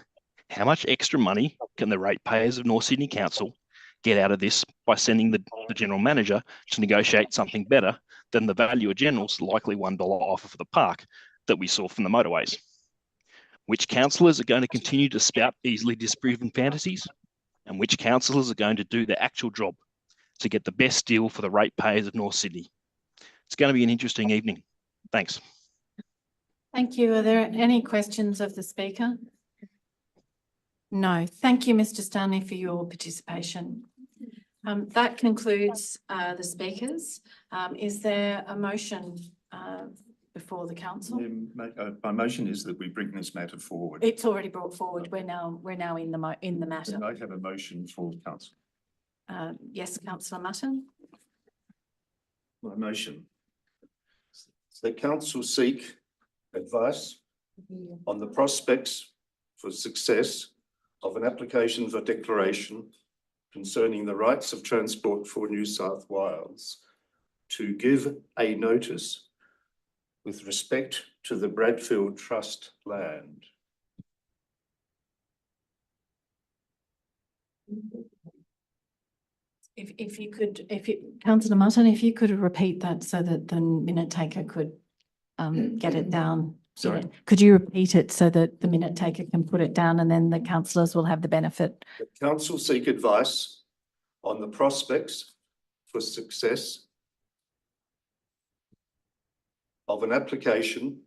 how much extra money can the ratepayers of North Sydney Council get out of this by sending the General Manager to negotiate something better than the Valuer General's likely $1 offer for the park that we saw from the motorways? Which councillors are going to continue to spout easily disproven fantasies? And which councillors are going to do the actual job to get the best deal for the ratepayers of North Sydney? It's going to be an interesting evening. Thanks. Thank you. Are there any questions of the speaker? No. Thank you, Mr. Stanley, for your participation. That concludes the speakers. Is there a motion before the council? My motion is that we bring this matter forward. It's already brought forward. We're now in the matter. I have a motion for council. Yes, Councillor Mutton. My motion is that council seek advice on the prospects for success of an application for declaration concerning the rights of Transport for New South Wales to give a notice with respect to the Bradfield Trust land. Councillor Mutton, if you could repeat that so that the minute taker could get it down. Sorry. Yeah. Could you repeat it so that the minute taker can put it down and then the councillors will have the benefit? The council seek advice on the prospects for success of an application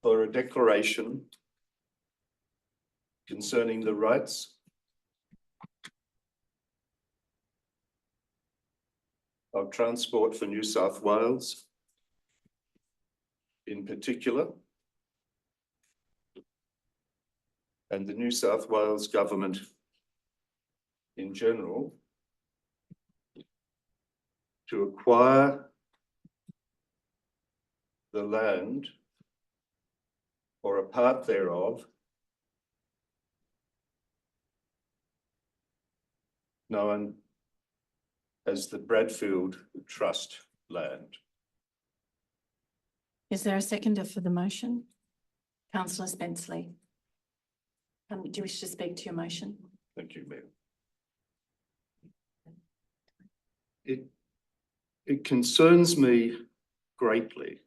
for a declaration concerning the rights of Transport for New South Wales in particular, and the New South Wales government in general, to acquire the land or a part thereof known as the Bradfield Trust land. Is there a seconder for the motion? Councillor Spenceley. Do you wish to speak to your motion? Thank you, Mayor. It concerns me greatly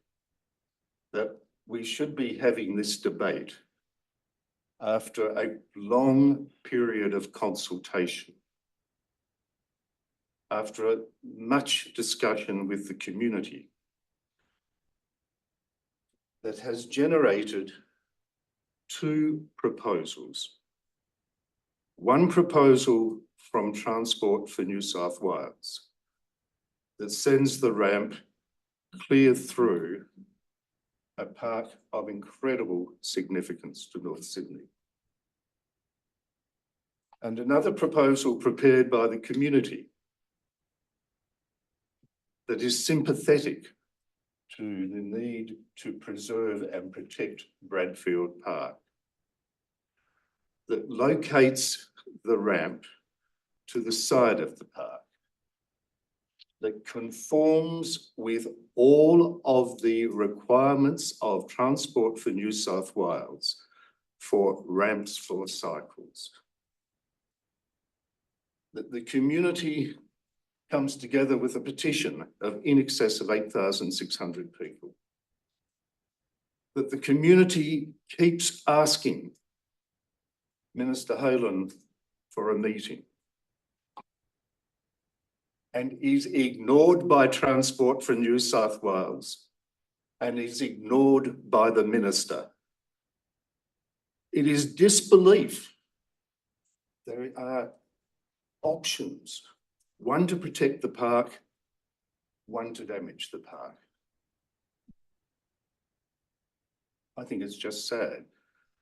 that we should be having this debate after a long period of consultation, after much discussion with the community that has generated two proposals. One proposal from Transport for New South Wales that sends the ramp clear through a park of incredible significance to North Sydney. And another proposal prepared by the community that is sympathetic to the need to preserve and protect Bradfield Park, that locates the ramp to the side of the park, that conforms with all of the requirements of Transport for New South Wales for ramps for cycles. That the community comes together with a petition of in excess of 8,600 people. That the community keeps asking Minister Halen for a meeting and is ignored by Transport for New South Wales and is ignored by the Minister. It is disbelief. There are options, one to protect the park, one to damage the park. I think it's just sad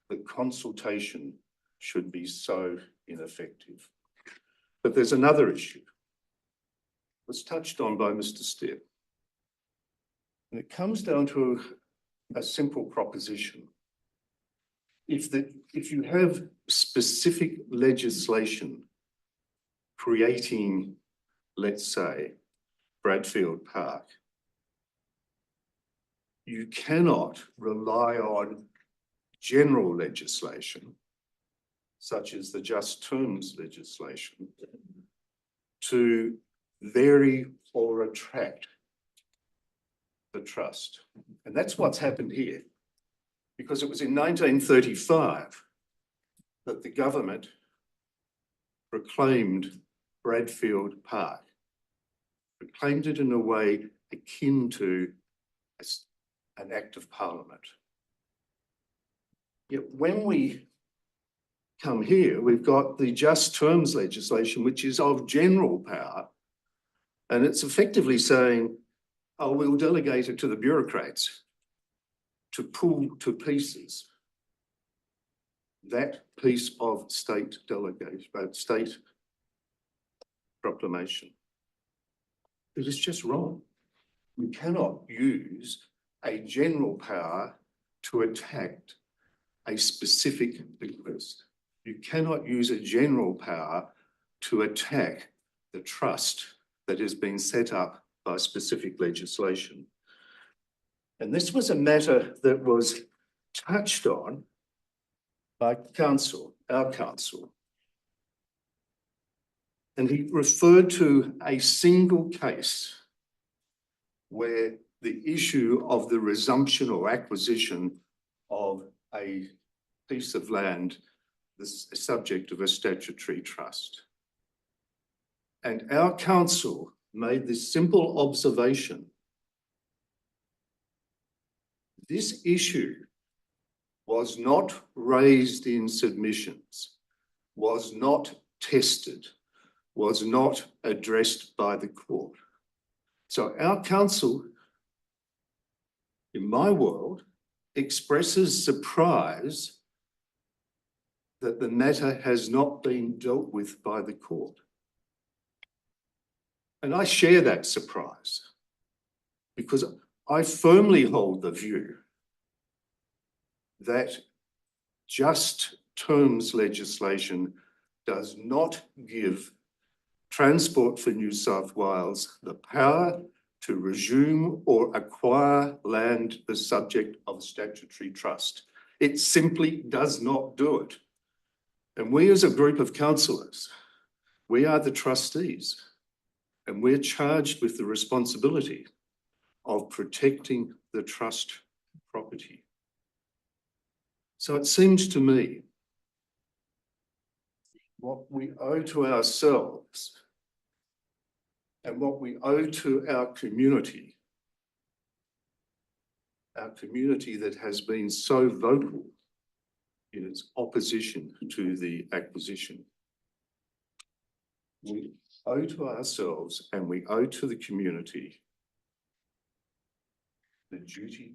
that consultation should be so ineffective. But there's another issue. It was touched on by Mr. Stitt. And it comes down to a simple proposition. If you have specific legislation creating, let's say, Bradfield Park, you cannot rely on general legislation, such as the just terms legislation, to vary or retract the trust. And that's what's happened here, because it was in 1935 that the government proclaimed Bradfield Park, proclaimed it in a way akin to an act of parliament. Yet when we come here, we've got the just terms legislation, which is of general power, and it's effectively saying, oh, we'll delegate it to the bureaucrats to pull to pieces that piece of state delegation, state proclamation. It is just wrong. We cannot use a general power to attack a specific bequest. You cannot use a general power to attack the trust that has been set up by specific legislation. And this was a matter that was touched on by council, our council. And he referred to a single case where the issue of the resumption or acquisition of a piece of land, the subject of a statutory trust. And our council made this simple observation. This issue was not raised in submissions, was not tested, was not addressed by the court. So our council, in my world, expresses surprise that the matter has not been dealt with by the court. And I share that surprise because I firmly hold the view that just terms legislation does not give Transport for New South Wales the power to resume or acquire land the subject of statutory trust. It simply does not do it. And we as a group of councillors, we are the trustees and we're charged with the responsibility of protecting the trust property. So it seems to me what we owe to ourselves and what we owe to our community that has been so vocal in its opposition to the acquisition. We owe to ourselves and we owe to the community the duty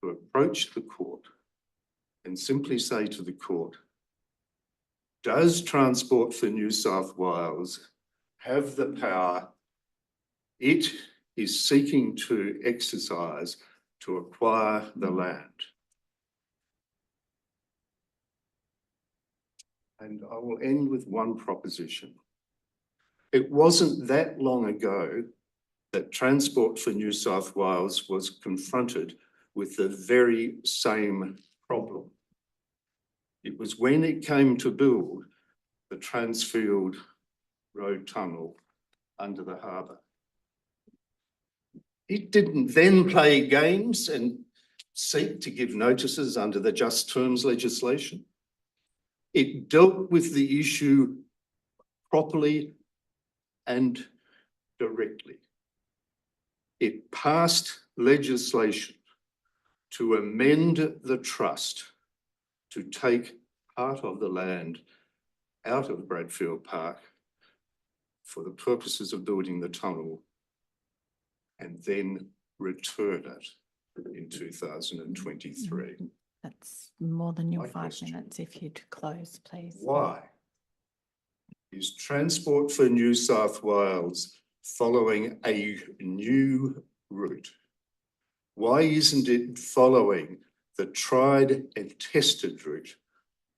to approach the court and simply say to the court, does Transport for New South Wales have the power it is seeking to exercise to acquire the land? And I will end with one proposition. It wasn't that long ago that Transport for New South Wales was confronted with the very same problem. It was when it came to build the Transfield Road Tunnel under the harbour. It didn't then play games and seek to give notices under the just terms legislation. It dealt with the issue properly and directly. It passed legislation to amend the trust to take part of the land out of Bradfield Park for the purposes of building the tunnel and then return it in 2023. That's more than your My 5 question. minutes. If you'd close, please. Why is Transport for New South Wales following a new route? Why isn't it following the tried and tested route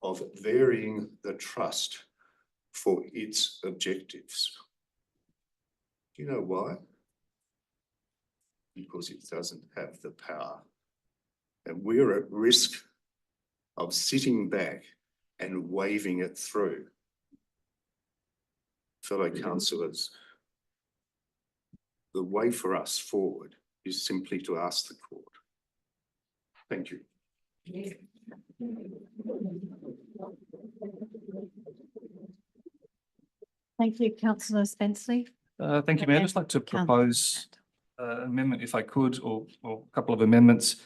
of varying the trust for its objectives? Do you know why? Because it doesn't have the power. And we're at risk of sitting back and waving it through. Fellow councillors, the way for us forward is simply to ask the court. Thank you. Thank you, councillor Spenceley. Thank you, Mayor. I'd just like to propose an amendment, if I could, or a couple of amendments.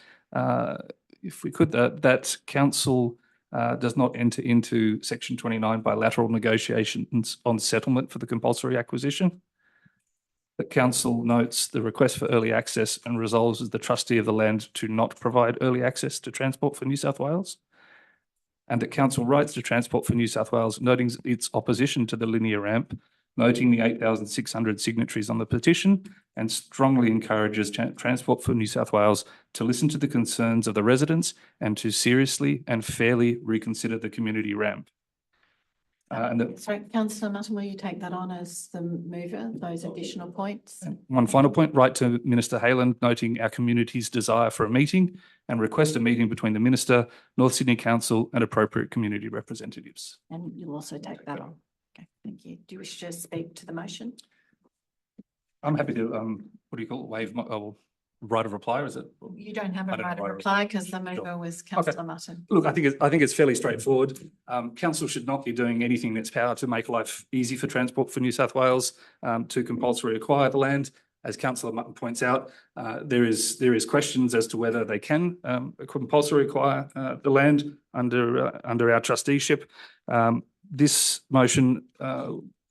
If we could, that council does not enter into section 29 bilateral negotiations on settlement for the compulsory acquisition. That council notes the request for early access and resolves as the trustee of the land to not provide early access to Transport for New South Wales. And that council writes to Transport for New South Wales, noting its opposition to the linear ramp, noting the 8,600 signatories on the petition, and strongly encourages Transport for New South Wales to listen to the concerns of the residents and to seriously and fairly reconsider the community ramp. Sorry, councillor Mutton, will you take that on as the mover, those additional points? One final point, write to Minister Hayland, noting our community's desire for a meeting and request a meeting between the Minister, North Sydney Council and appropriate community representatives. And you'll also take that on. Okay, thank you. Do you wish to speak to the motion? I'm happy to, what do you call it, waive my, right of reply, or is it? You don't have a I don't right of have a reply because the mover was councillor Mutton. Look, I think it's fairly straightforward. Council should not be doing anything in its power to make life easy for Transport for New South Wales to compulsory acquire the land. As councillor Mutton points out, there is questions as to whether they can compulsory acquire the land under our trusteeship. This motion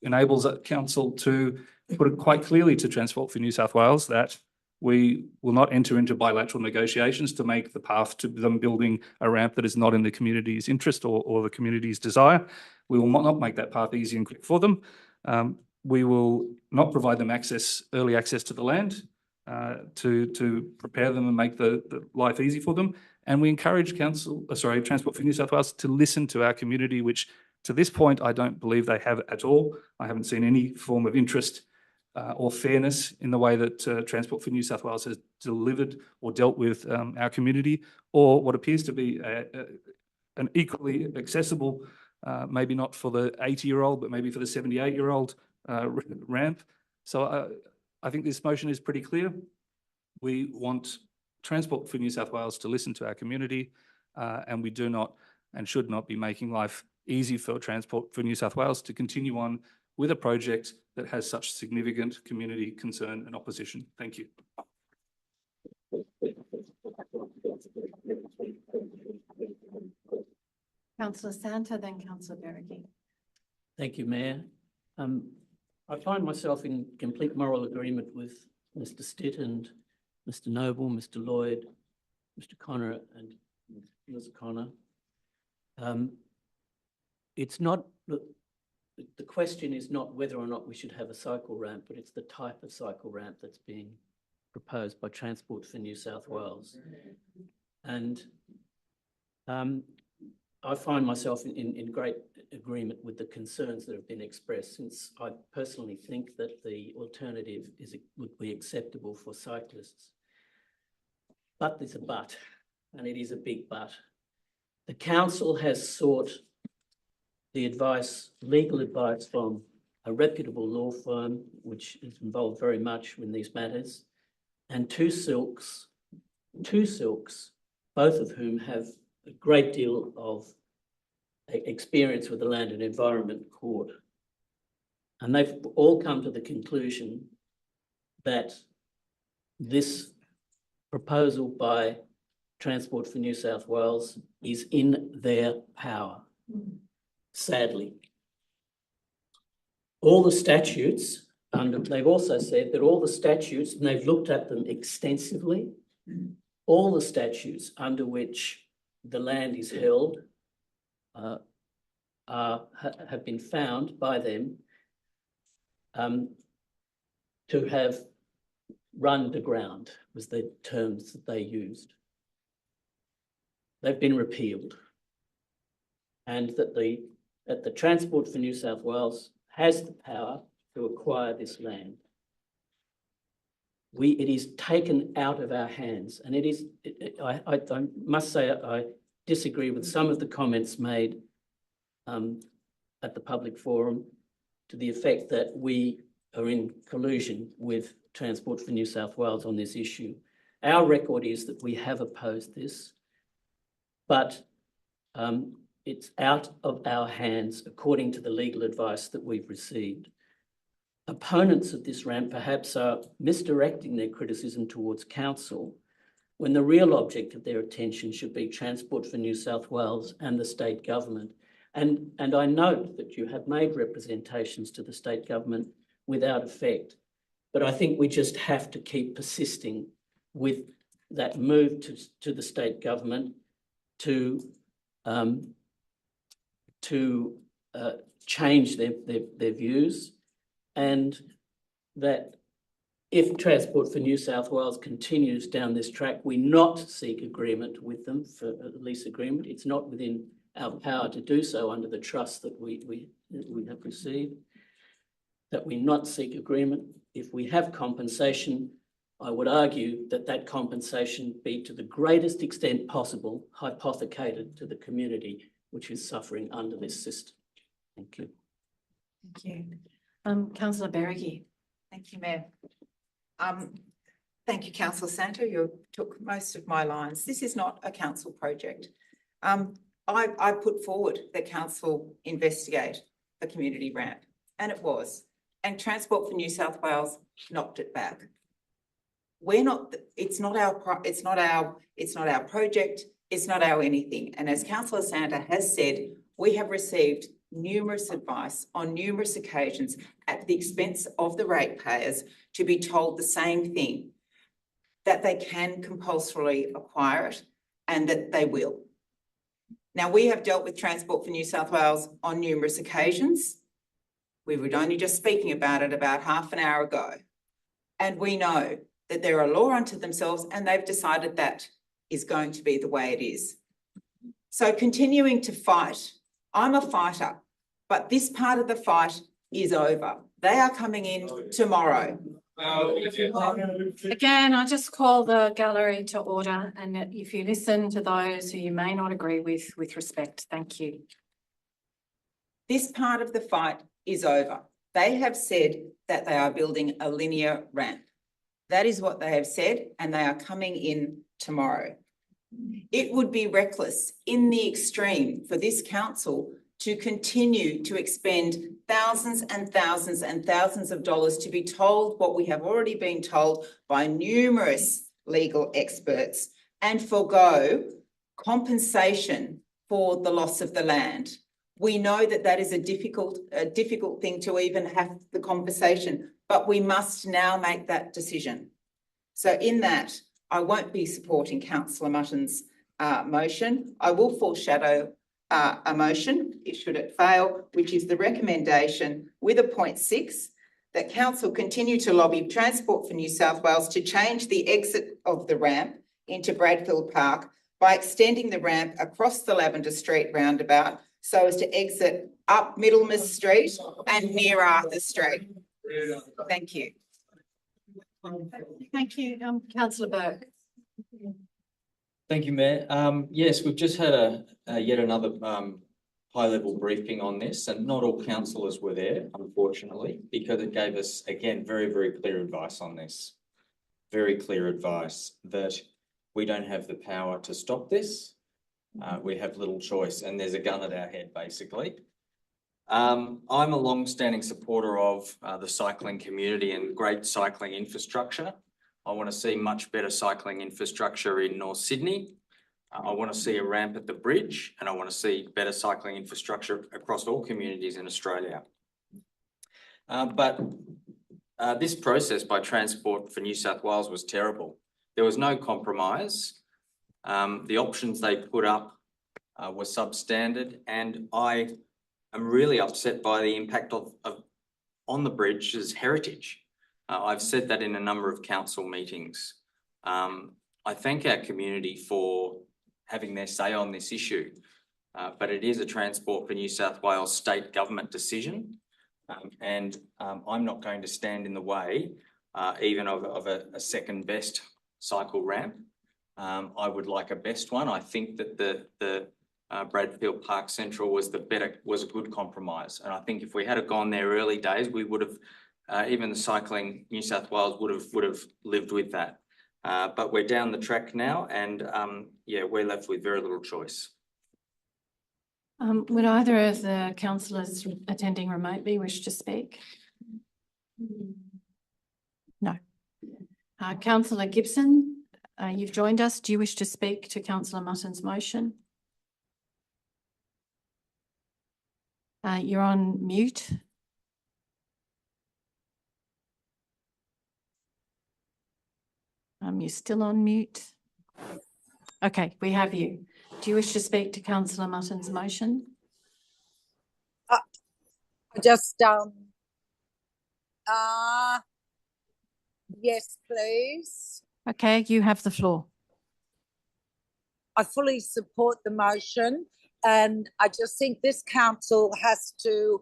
enables council to put it quite clearly to Transport for New South Wales that we will not enter into bilateral negotiations to make the path to them building a ramp that is not in the community's interest or the community's desire. We will not make that path easy and quick for them. We will not provide them early access to the land to prepare them and make the life easy for them. And we encourage Transport for New South Wales to listen to our community, which to this point, I don't believe they have at all. I haven't seen any form of interest or fairness in the way that Transport for New South Wales has delivered or dealt with our community, or what appears to be an equally accessible, maybe not for the 80-year-old, but maybe for the 78-year-old ramp. So I think this motion is pretty clear. We want Transport for New South Wales to listen to our community, and we do not and should not be making life easy for Transport for New South Wales to continue on with a project that has such significant community concern and opposition. Thank you. Councillor Santa, then councillor Berrigan. Thank you, Mayor. I find myself in complete moral agreement with Mr. Stitt and Mr. Noble, Mr. Lloyd, Mr. Connor and Ms. Connor. It's not, the question is not whether or not we should have a cycle ramp, but it's the type of cycle ramp that's being proposed by Transport for New South Wales. And I find myself in great agreement with the concerns that have been expressed, since I personally think that the alternative would be acceptable for cyclists. But there's a but, and it is a big but. The council has sought the advice, legal advice from a reputable law firm, which is involved very much in these matters, and two silks, both of whom have a great deal of experience with the Land and Environment Court. And they've all come to the conclusion that this proposal by Transport for New South Wales is in their power, sadly. all the statutes they've also said that all the statutes, and they've looked at them extensively, all the statutes under which the land is held have been found by them to have run to ground, was the terms that they used. They've been repealed. And that the Transport for New South Wales has the power to acquire this land. It is taken out of our hands, and it is. I must say I disagree with some of the comments made at the public forum to the effect that we are in collusion with Transport for New South Wales on this issue. Our record is that we have opposed this, but it's out of our hands according to the legal advice that we've received. Opponents of this ramp perhaps are misdirecting their criticism towards council when the real object of their attention should be Transport for New South Wales and the state government. And I note that you have made representations to the state government without effect, but I think we just have to keep persisting with that move to the state government to change their views, and that if Transport for New South Wales continues down this track, we not seek agreement with them for a lease agreement. It's not within our power to do so under the trust that we have received, that we not seek agreement. If we have compensation, I would argue that that compensation be to the greatest extent possible hypothecated to the community which is suffering under this system. Thank you. Thank you. Councillor Berrigan. Thank you, Mayor. Thank you, Councillor Santer. You took most of my lines. This is not a council project. I put forward that council investigate the community ramp, and it was. And Transport for New South Wales knocked it back. It's not our project. It's not our anything. And as Councillor Santer has said, we have received numerous advice on numerous occasions at the expense of the ratepayers to be told the same thing, that they can compulsorily acquire it and that they will. Now, we have dealt with Transport for New South Wales on numerous occasions. We were only just speaking about it about half an hour ago. And we know that they're a law unto themselves, and they've decided that is going to be the way it is. So continuing to fight, I'm a fighter, but this part of the fight is over. They are coming in tomorrow. Again, I just call the gallery to order, and if you listen to those who you may not agree with respect, thank you. This part of the fight is over. They have said that they are building a linear ramp. That is what they have said, and they are coming in tomorrow. It would be reckless in the extreme for this council to continue to expend thousands and thousands and thousands of dollars to be told what we have already been told by numerous legal experts and forego compensation for the loss of the land. We know that that is a difficult thing to even have the conversation, but we must now make that decision. So in that, I won't be supporting Councillor Mutton's motion. I will foreshadow a motion, should it fail, which is the recommendation with a point 6 that council continue to lobby Transport for New South Wales to change the exit of the ramp into Bradfield Park by extending the ramp across the Lavender Street roundabout so as to exit up Middlemas Street and near Arthur Street. Thank you. Thank you, Councillor Burke. Thank you, Mayor. Yes, we've just had yet another high-level briefing on this, and not all councillors were there, unfortunately, because it gave us, again, very, very clear advice on this. Very clear advice that we don't have the power to stop this. We have little choice, and there's a gun at our head, basically. I'm a long-standing supporter of the cycling community and great cycling infrastructure. I want to see much better cycling infrastructure in North Sydney. I want to see a ramp at the bridge, and I want to see better cycling infrastructure across all communities in Australia. But this process by Transport for New South Wales was terrible. There was no compromise. The options they put up were substandard, and I am really upset by the impact on the bridge's heritage. I've said that in a number of council meetings. I thank our community for having their say on this issue, but it is a Transport for New South Wales state government decision. And I'm not going to stand in the way even of a second best cycle ramp. I would like a best one. I think that the Bradfield Park Central was a good compromise. And I think if we had gone there early days, we would have, even the Cycling New South Wales would have lived with that. But we're down the track now, and yeah, we're left with very little choice. Would either of the councillors attending remotely wish to speak? No. Councillor Gibson, you've joined us. Do you wish to speak to Councillor Mutton's motion? You're on mute. You're still on mute. Okay, we have you. Do you wish to speak to Councillor Mutton's motion? Just, yes, please. Okay, you have the floor. I fully support the motion, and I just think this council has to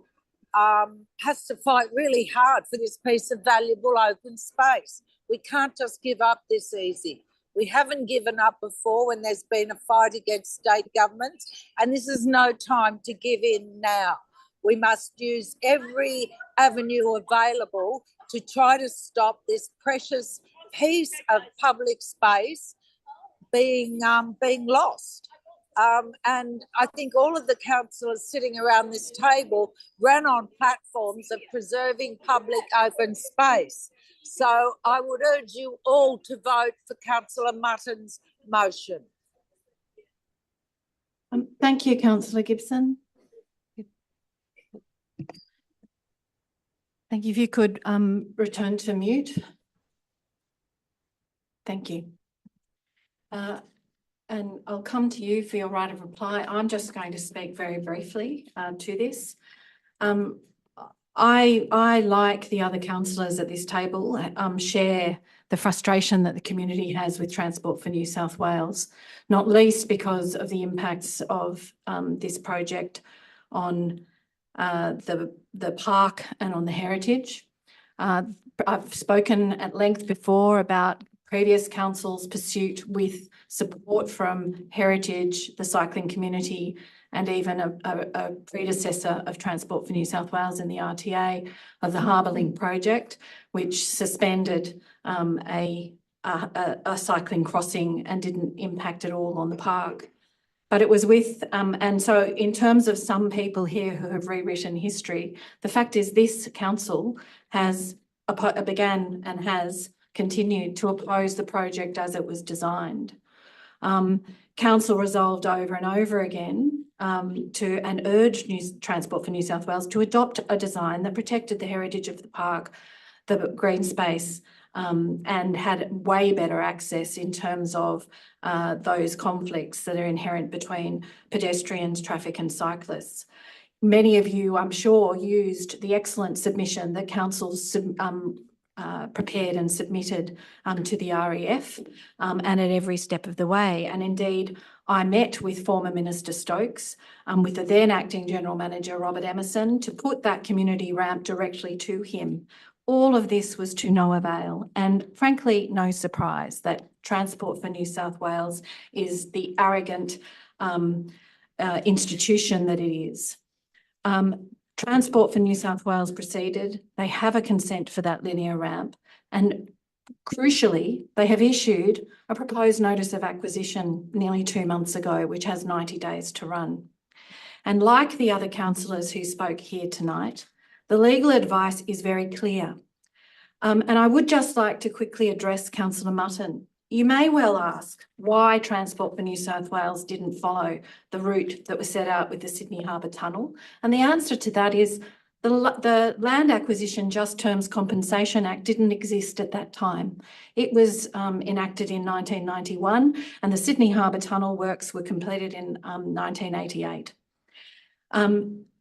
fight really hard for this piece of valuable open space. We can't just give up this easy. We haven't given up before when there's been a fight against state governments, and this is no time to give in now. We must use every avenue available to try to stop this precious piece of public space being lost. And I think all of the councillors sitting around this table ran on platforms of preserving public open space. So I would urge you all to vote for Councillor Mutton's motion. Thank you, Councillor Gibson. Thank you. If you could return to mute. Thank you. And I'll come to you for your right of reply. I'm just going to speak very briefly to this. I, like the other councillors at this table, share the frustration that the community has with Transport for New South Wales, not least because of the impacts of this project on the park and on the heritage. I've spoken at length before about previous council's pursuit with support from heritage, the cycling community, and even a predecessor of Transport for New South Wales in the RTA of the Harbour Link project, which suspended a cycling crossing and didn't impact at all on the park. But it was with, and so in terms of some people here who have rewritten history, the fact is this council has began and has continued to oppose the project as it was designed. Council resolved over and over again and urged Transport for New South Wales to adopt a design that protected the heritage of the park, the green space, and had way better access in terms of those conflicts that are inherent between pedestrians, traffic and cyclists. Many of you, I'm sure, used the excellent submission that council prepared and submitted to the REF and at every step of the way. And indeed, I met with former Minister Stokes, with the then acting General Manager, Robert Emerson, to put that community ramp directly to him. All of this was to no avail, and frankly, no surprise that Transport for New South Wales is the arrogant institution that it is. Transport for New South Wales proceeded. They have a consent for that linear ramp, and crucially, they have issued a proposed notice of acquisition nearly 2 months ago, which has 90 days to run. And like the other councillors who spoke here tonight, the legal advice is very clear. And I would just like to quickly address Councillor Mutton. You may well ask why Transport for New South Wales didn't follow the route that was set out with the Sydney Harbour Tunnel. And the answer to that is The Land Acquisition Just Terms Compensation Act didn't exist at that time. It was enacted in 1991 and the Sydney Harbour Tunnel works were completed in 1988.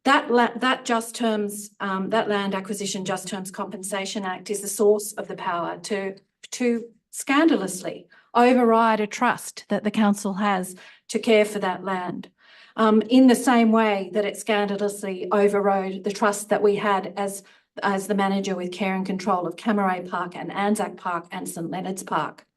That Land Acquisition Just Terms Compensation Act is the source of the power to scandalously override a trust that the council has to care for that land. In the same way that it scandalously overrode the trust that we had as the manager with care and control of Camaray Park and Anzac Park and St Leonard's Park.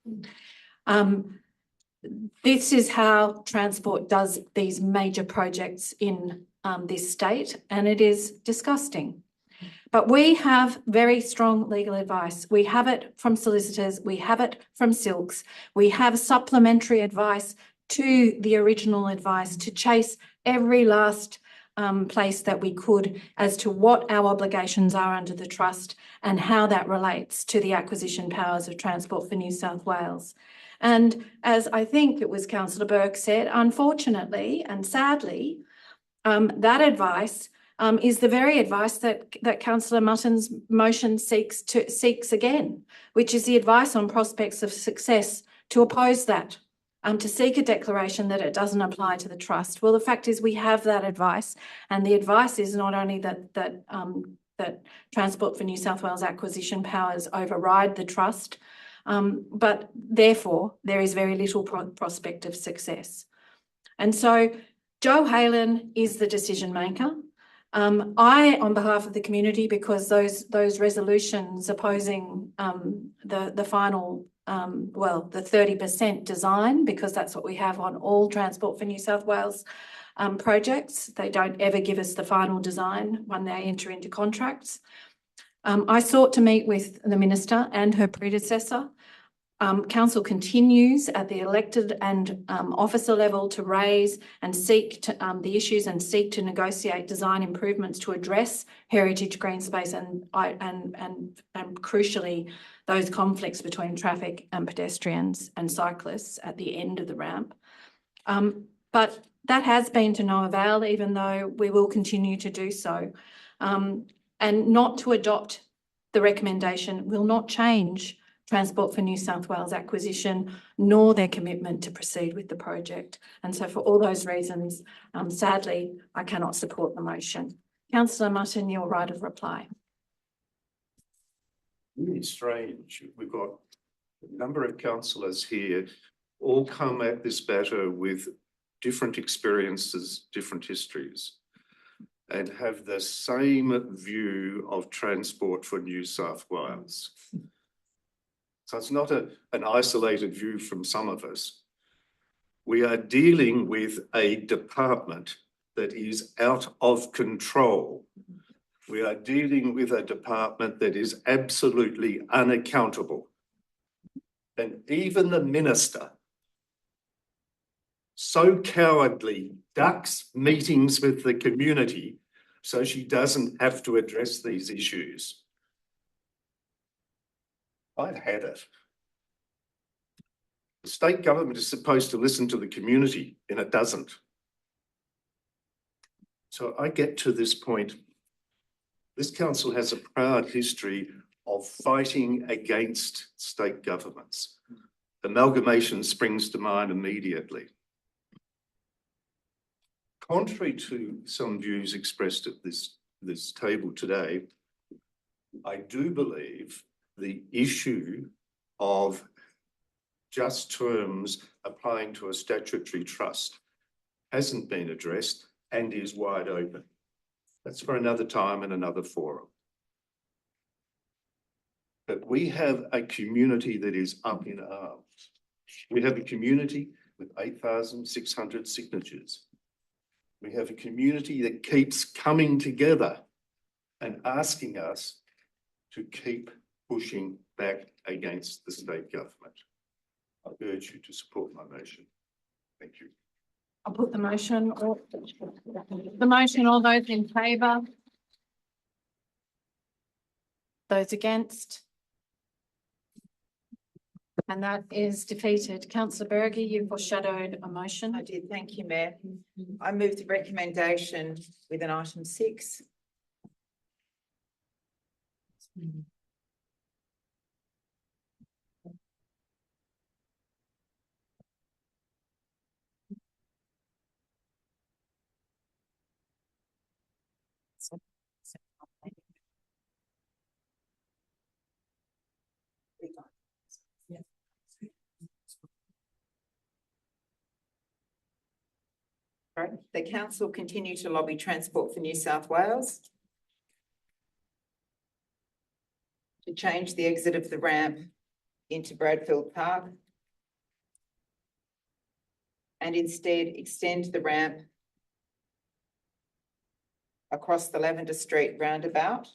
This is how Transport does these major projects in this state, and it is disgusting. But we have very strong legal advice. We have it from solicitors, we have it from Silks, we have supplementary advice to the original advice to chase every last place that we could as to what our obligations are under the trust and how that relates to the acquisition powers of Transport for New South Wales. And as I think it was Councillor Burke said, unfortunately and sadly, that advice is the very advice that Councillor Mutton's motion seeks again, which is the advice on prospects of success to oppose that. To seek a declaration that it doesn't apply to the trust. Well, the fact is we have that advice, and the advice is not only that Transport for New South Wales acquisition powers override the trust, but therefore there is very little prospect of success. And so Joe Halen is the decision maker. I, on behalf of the community, because those resolutions opposing the final the 30% design, because that's what we have on all Transport for New South Wales projects. They don't ever give us the final design when they enter into contracts. I sought to meet with the Minister and her predecessor. Council continues at the elected and officer level to raise and seek to, the issues and seek to negotiate design improvements to address heritage green space and crucially those conflicts between traffic and pedestrians and cyclists at the end of the ramp. But that has been to no avail, even though we will continue to do so. And not to adopt the recommendation will not change Transport for New South Wales acquisition, nor their commitment to proceed with the project. And so for all those reasons, sadly, I cannot support the motion. Councillor Mutton, your right of reply. Really strange. We've got a number of councillors here, all come at this matter with different experiences, different histories, and have the same view of Transport for New South Wales. So it's not an isolated view from some of us. We are dealing with a department that is out of control. We are dealing with a department that is absolutely unaccountable. And even the minister so cowardly ducks meetings with the community so she doesn't have to address these issues. I've had it. The state government is supposed to listen to the community, and it doesn't. So I get to this point. This council has a proud history of fighting against state governments. Amalgamation springs to mind immediately. Contrary to some views expressed at this table today, I do believe the issue of just terms applying to a statutory trust hasn't been addressed and is wide open. That's for another time and another forum. But we have a community that is up in arms. We have a community with 8,600 signatures. We have a community that keeps coming together and asking us to keep pushing back against the state government. I urge you to support my motion. Thank you. I'll put the motion. All those in favour? Those against? And that is defeated. Councillor Berger, you foreshadowed a motion. I did. Thank you, Mayor. I move the recommendation within item 6. Right. The council continue to lobby Transport for New South Wales to change the exit of the ramp into Bradfield Park and instead extend the ramp across the Lavender Street roundabout.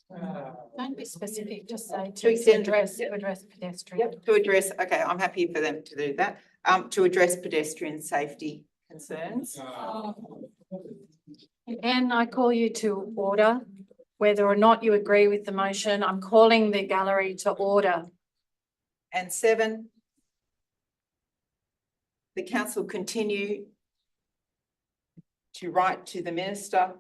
Don't be specific, just say To extend the- to address pedestrian. Yep, to address, okay, I'm happy for them to do that, to address pedestrian safety concerns. Again, I call you to order. Whether or not you agree with the motion, I'm calling the gallery to order. And 7, the council continue to write to the minister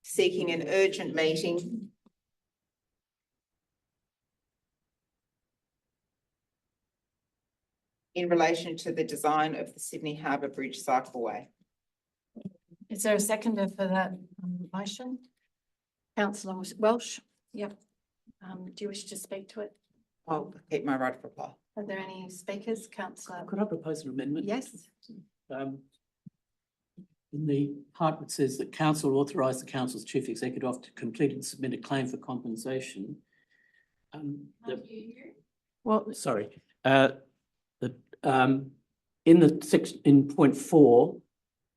seeking an urgent meeting in relation to the design of the Sydney Harbour Bridge Cycleway. Is there a seconder for that motion? Councillor Welsh? Yep. Do you wish to speak to it? I'll keep my right of reply. Are there any speakers? Councillor? Could I propose an amendment? Yes. In the part that says that council authorise the council's chief executive to complete and submit a claim for compensation. Well, Sorry, in point 4,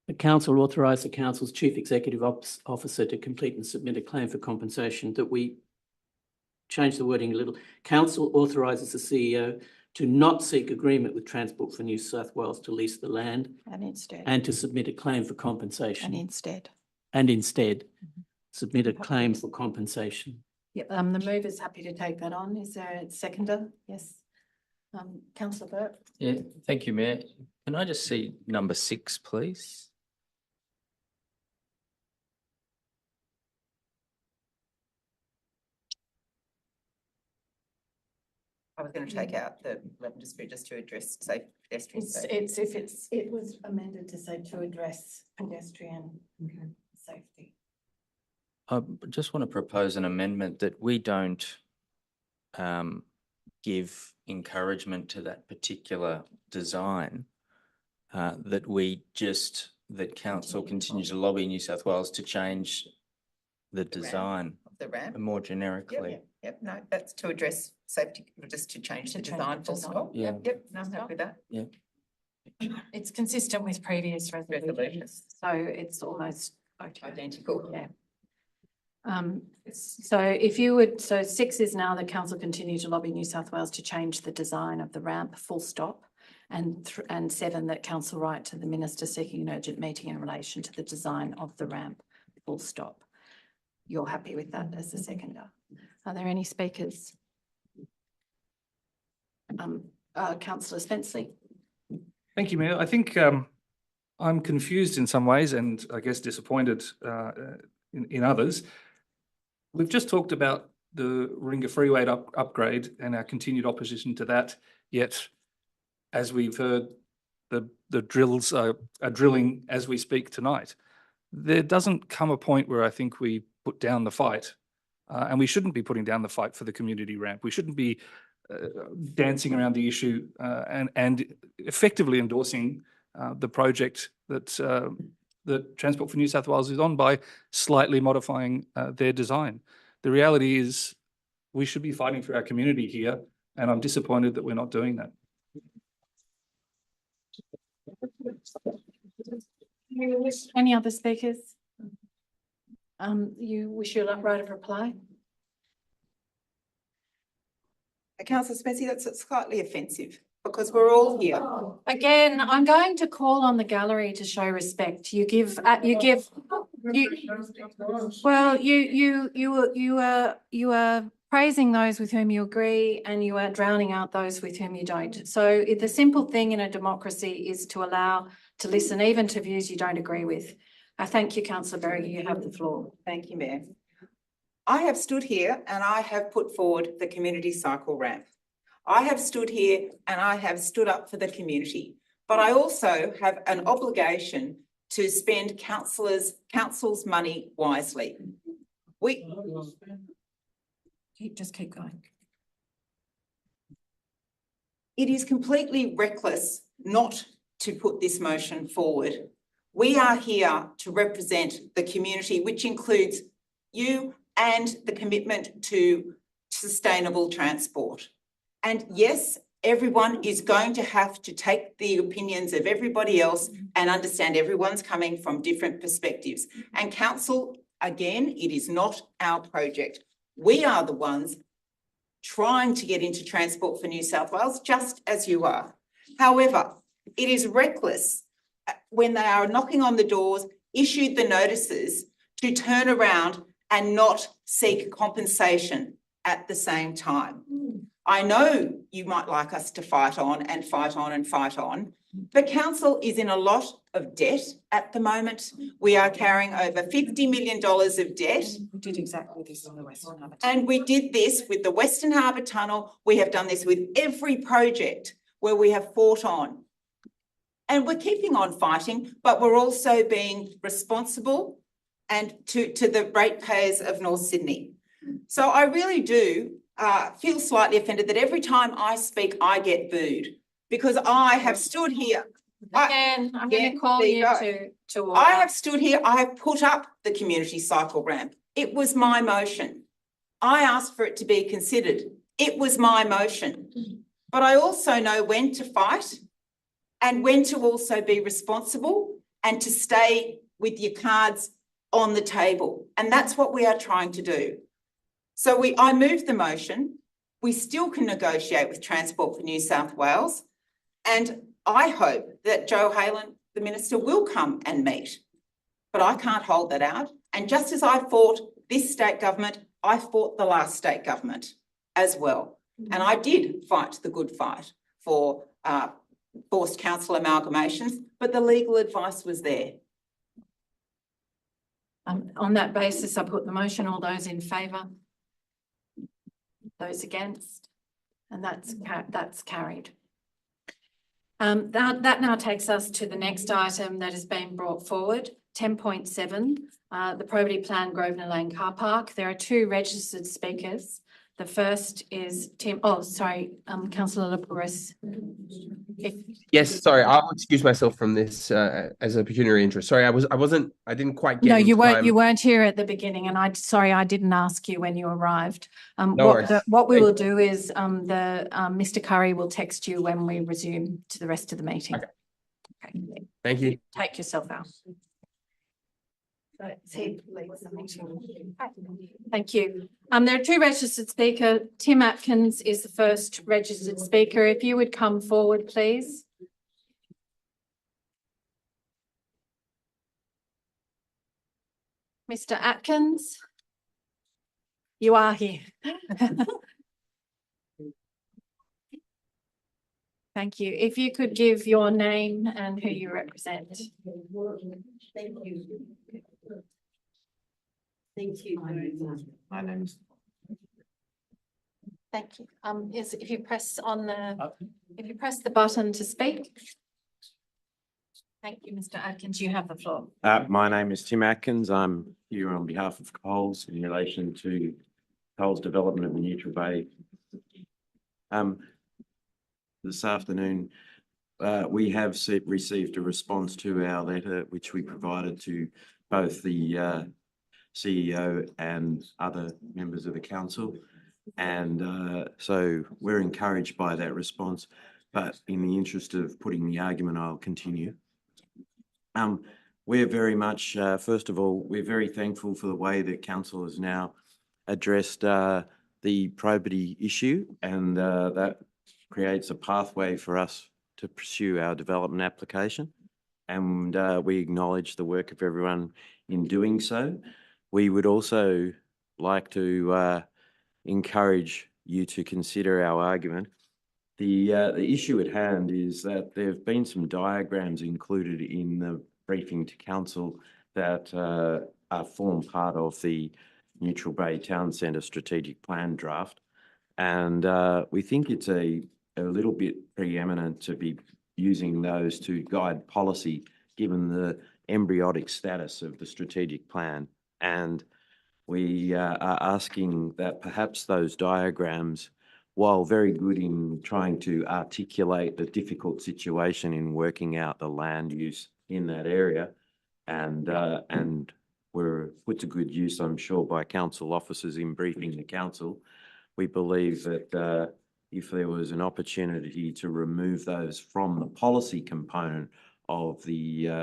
the council authorise the council's chief executive officer to complete and submit a claim for compensation, that we change the wording a little. Council authorises the CEO to not seek agreement with Transport for New South Wales to lease the land and to submit a claim for compensation. And instead submit a claim for compensation. Yep, the mover is happy to take that on. Is there a seconder? Yes. Councillor Burt? Yeah, thank you, Mayor. Can I just see number 6, please? I was going to take out the Lavender Street just to address safe pedestrian safety. It was amended to say to address pedestrian safety. I just want to propose an amendment that we don't give encouragement to that particular design, that council continue to lobby New South Wales to change the design Of the ramp. more generically. Yep, no, that's to address safety, just to change the design full stop. Yeah. Yep, no, I'm happy with that. It's consistent with previous resolutions, so it's almost Identical. Yeah. So if you would, so 6 is now the council continue to lobby New South Wales to change the design of the ramp, full stop. And 7, that council write to the minister seeking an urgent meeting in relation to the design of the ramp, full stop. You're happy with that as the seconder? Are there any speakers? Councillor Spenceley. Thank you, Mayor. I think I'm confused in some ways and I guess disappointed in others. We've just talked about the Warringah Freeway upgrade and our continued opposition to that, yet as we've heard, the drills are drilling as we speak tonight. There doesn't come a point where I think we put down the fight, and we shouldn't be putting down the fight for the community ramp. We shouldn't be dancing around the issue and effectively endorsing the project that Transport for New South Wales is on by slightly modifying their design. The reality is we should be fighting for our community here, and I'm disappointed that we're not doing that. Any other speakers? You wish your right of reply? Councillor Spencer, that's slightly offensive because we're all here. Again, I'm going to call on the gallery to show respect. You are praising those with whom you agree and you are drowning out those with whom you don't. So the simple thing in a democracy is to allow to listen even to views you don't agree with. Thank you, councillor Berry. You have the floor. Thank you, Mayor. I have stood here and I have put forward the community cycle ramp. I have stood here and I have stood up for the community, but I also have an obligation to spend council's money wisely. Just keep going. It is completely reckless not to put this motion forward. We are here to represent the community, which includes you and the commitment to sustainable transport. And yes, everyone is going to have to take the opinions of everybody else and understand everyone's coming from different perspectives. And council, again, it is not our project. We are the ones trying to get into Transport for New South Wales, just as you are. However, it is reckless when they are knocking on the doors, issued the notices, to turn around and not seek compensation at the same time. I know you might like us to fight on and fight on and fight on, but council is in a lot of debt at the moment. We are carrying over $50 million of debt. We did exactly this on the Western Harbour. And we did this with the Western Harbour Tunnel. We have done this with every project where we have fought on. And we're keeping on fighting, but we're also being responsible and to the ratepayers of North Sydney. So I really do feel slightly offended that every time I speak, I get booed because I have stood here. Again, I'm going to call you to order. I have stood here, I have put up the community cycle ramp. It was my motion. I asked for it to be considered. It was my motion. But I also know when to fight and when to also be responsible and to stay with your cards on the table. And that's what we are trying to do. So I moved the motion. We still can negotiate with Transport for New South Wales. And I hope that Joe Halen, the Minister, will come and meet. But I can't hold that out. And just as I fought this state government, I fought the last state government as well. And I did fight the good fight for forced council amalgamations, but the legal advice was there. On that basis, I put the motion. All those in favour? Those against? And that's carried. That now takes us to the next item that has been brought forward, 10.7, the Probity Plan Groen Lane Car Park. There are two registered speakers. The first is Councillor Lapouris. Yes, sorry, I'll excuse myself from this as a pecuniary interest. Sorry, I didn't quite get. No, in you weren't. time. You weren't here at the beginning, and I didn't ask you when you arrived. No worries. What we will do is Mr. Curry will text you when we resume to the rest of the meeting. Okay. Thank you. Take yourself out. Thank you. There are two registered speakers. Tim Atkins is the first registered speaker. If you would come forward, please. Mr. Atkins, you are here. Thank you. If you could give your name and who you represent. Thank you. Thank you. My name's. Thank you. If you press the button to speak. Thank you, Mr. Atkins. You have the floor. My name is Tim Atkins. I'm here on behalf of Coles in relation to Coles development of the Neutral Bay. This afternoon, we have received a response to our letter, which we provided to both the CEO and other members of the council. And so we're encouraged by that response, but in the interest of putting the argument, I'll continue. We're very much, first of all, we're very thankful for the way that council has now addressed the probity issue, and that creates a pathway for us to pursue our development application. And we acknowledge the work of everyone in doing so. We would also like to encourage you to consider our argument. The issue at hand is that there have been some diagrams included in the briefing to council that form part of the Neutral Bay Town Centre strategic plan draft. And we think it's a little bit preeminent to be using those to guide policy, given the embryonic status of the strategic plan. And we are asking that perhaps those diagrams, while very good in trying to articulate the difficult situation in working out the land use in that area, and were put to good use, I'm sure, by council officers in briefing the council. We believe that if there was an opportunity to remove those from the policy component of the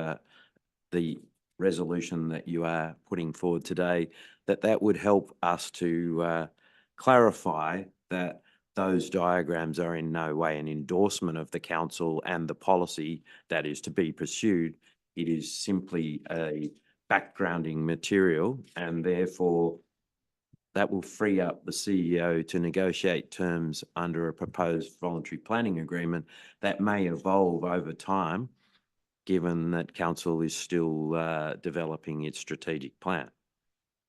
resolution that you are putting forward today, that would help us to clarify that those diagrams are in no way an endorsement of the council and the policy that is to be pursued. It is simply a backgrounding material, and therefore that will free up the CEO to negotiate terms under a proposed voluntary planning agreement that may evolve over time, given that council is still developing its strategic plan.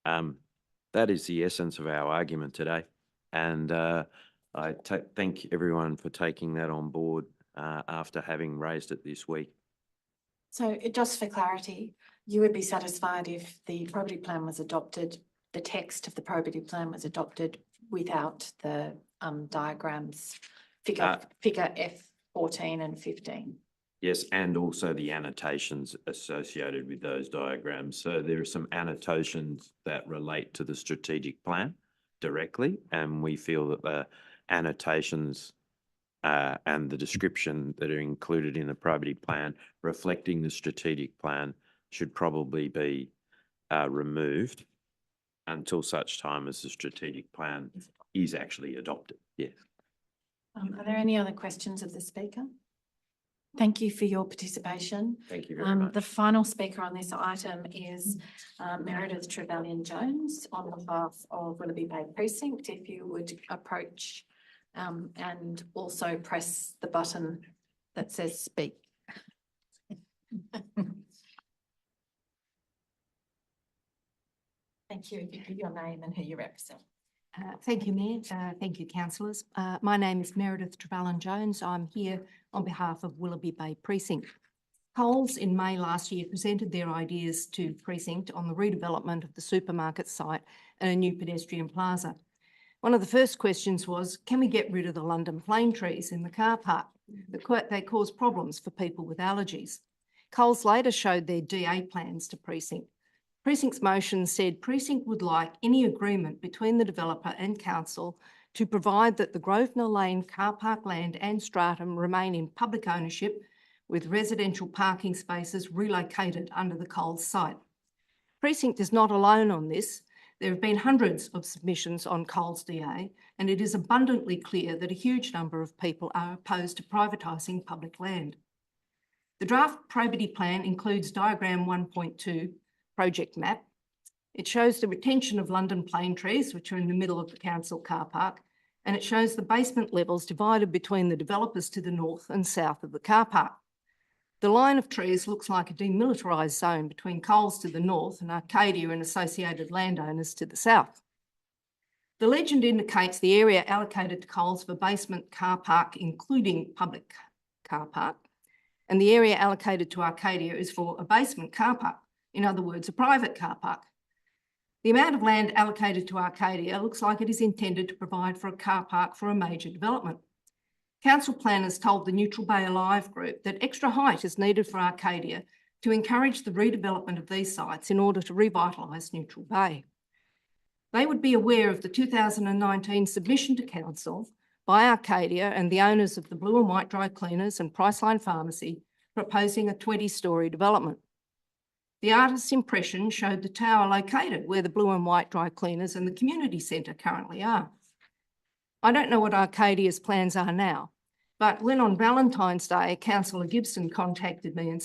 That is the essence of our argument today. And I thank everyone for taking that on board after having raised it this week. So just for clarity, you would be satisfied if the probity plan was adopted, the text of the probity plan was adopted without the diagrams, figure F14 and 15? Yes, and also the annotations associated with those diagrams. So there are some annotations that relate to the strategic plan directly, and we feel that the annotations and the description that are included in the probity plan reflecting the strategic plan should probably be removed until such time as the strategic plan is actually adopted. Yes. Are there any other questions of the speaker? Thank you for your participation. Thank you very much. The final speaker on this item is Meredith Trevelyan-Jones on behalf of Willoughby Bay Precinct. If you would approach and also press the button that says speak. Thank you. Give your name and who you represent. Thank you, Mayor. Thank you, councillors. My name is Meredith Trevelyan-Jones. I'm here on behalf of Willoughby Bay Precinct. Coles in May last year presented their ideas to Precinct on the redevelopment of the supermarket site and a new pedestrian plaza. One of the first questions was, can we get rid of the London plane trees in the car park? They cause problems for people with allergies. Coles later showed their DA plans to Precinct. Precinct's motion said Precinct would like any agreement between the developer and council to provide that the Grosvenor Lane car park land and stratum remain in public ownership with residential parking spaces relocated under the Coles site. Precinct is not alone on this. There have been hundreds of submissions on Coles DA, and it is abundantly clear that a huge number of people are opposed to privatising public land. The draft probity plan includes diagram 1.2 project map. It shows the retention of London plane trees, which are in the middle of the council car park, and it shows the basement levels divided between the developers to the north and south of the car park. The line of trees looks like a demilitarised zone between Coles to the north and Arcadia and associated landowners to the south. The legend indicates the area allocated to Coles for basement car park, including public car park, and the area allocated to Arcadia is for a basement car park. In other words, a private car park. The amount of land allocated to Arcadia looks like it is intended to provide for a car park for a major development. Council planners told the Neutral Bay Alive group that extra height is needed for Arcadia to encourage the redevelopment of these sites in order to revitalise Neutral Bay. They would be aware of the 2019 submission to Council by Arcadia and the owners of the Blue and White Dry Cleaners and Priceline Pharmacy proposing a 20-storey development. The artist's impression showed the tower located where the Blue and White Dry Cleaners and the community centre currently are. I don't know what Arcadia's plans are now, but when on Valentine's Day, Councillor Gibbs contacted me and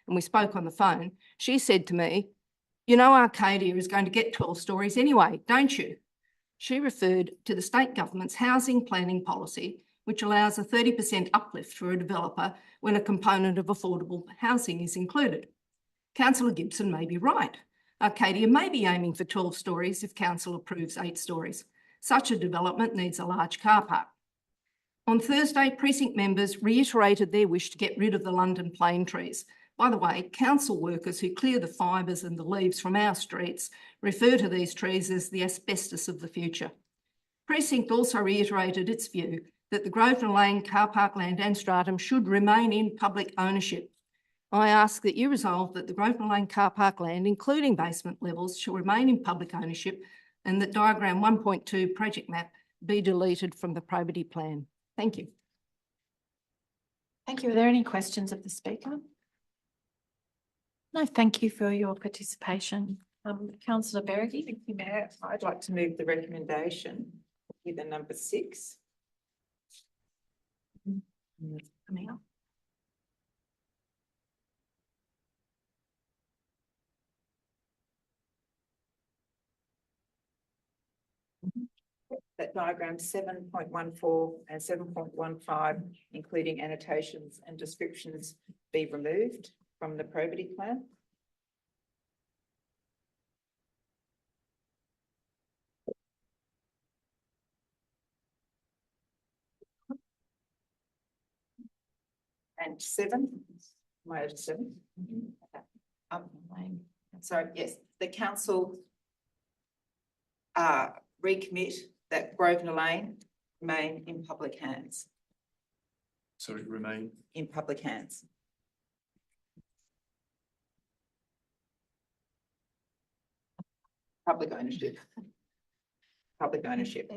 we spoke on the phone, she said to me, you know Arcadia is going to get 12 storeys anyway, don't you? She referred to the state government's housing planning policy, which allows a 30% uplift for a developer when a component of affordable housing is included. Councillor Gibson may be right. Arcadia may be aiming for 12 stories if council approves 8 stories. Such a development needs a large car park. On Thursday, precinct members reiterated their wish to get rid of the London plane trees. By the way, council workers who clear the fibres and the leaves from our streets refer to these trees as the asbestos of the future. Precinct also reiterated its view that the Groen Lane car park land and stratum should remain in public ownership. I ask that you resolve that the Groen Lane car park land, including basement levels, shall remain in public ownership and that diagram 1.2 project map be deleted from the probity plan. Thank you. Thank you. Are there any questions of the speaker? No, thank you for your participation. Councillor Berrigan. Thank you, Mayor. I'd like to move the recommendation with the number 6. Coming up. That diagram 7.14 and 7.15, including annotations and descriptions, be removed from the probity plan. And 7, am I at 7? Sorry, yes, the council recommit that Groen Lane remain in public hands. Sorry, remain. In public hands. Public ownership. Public ownership.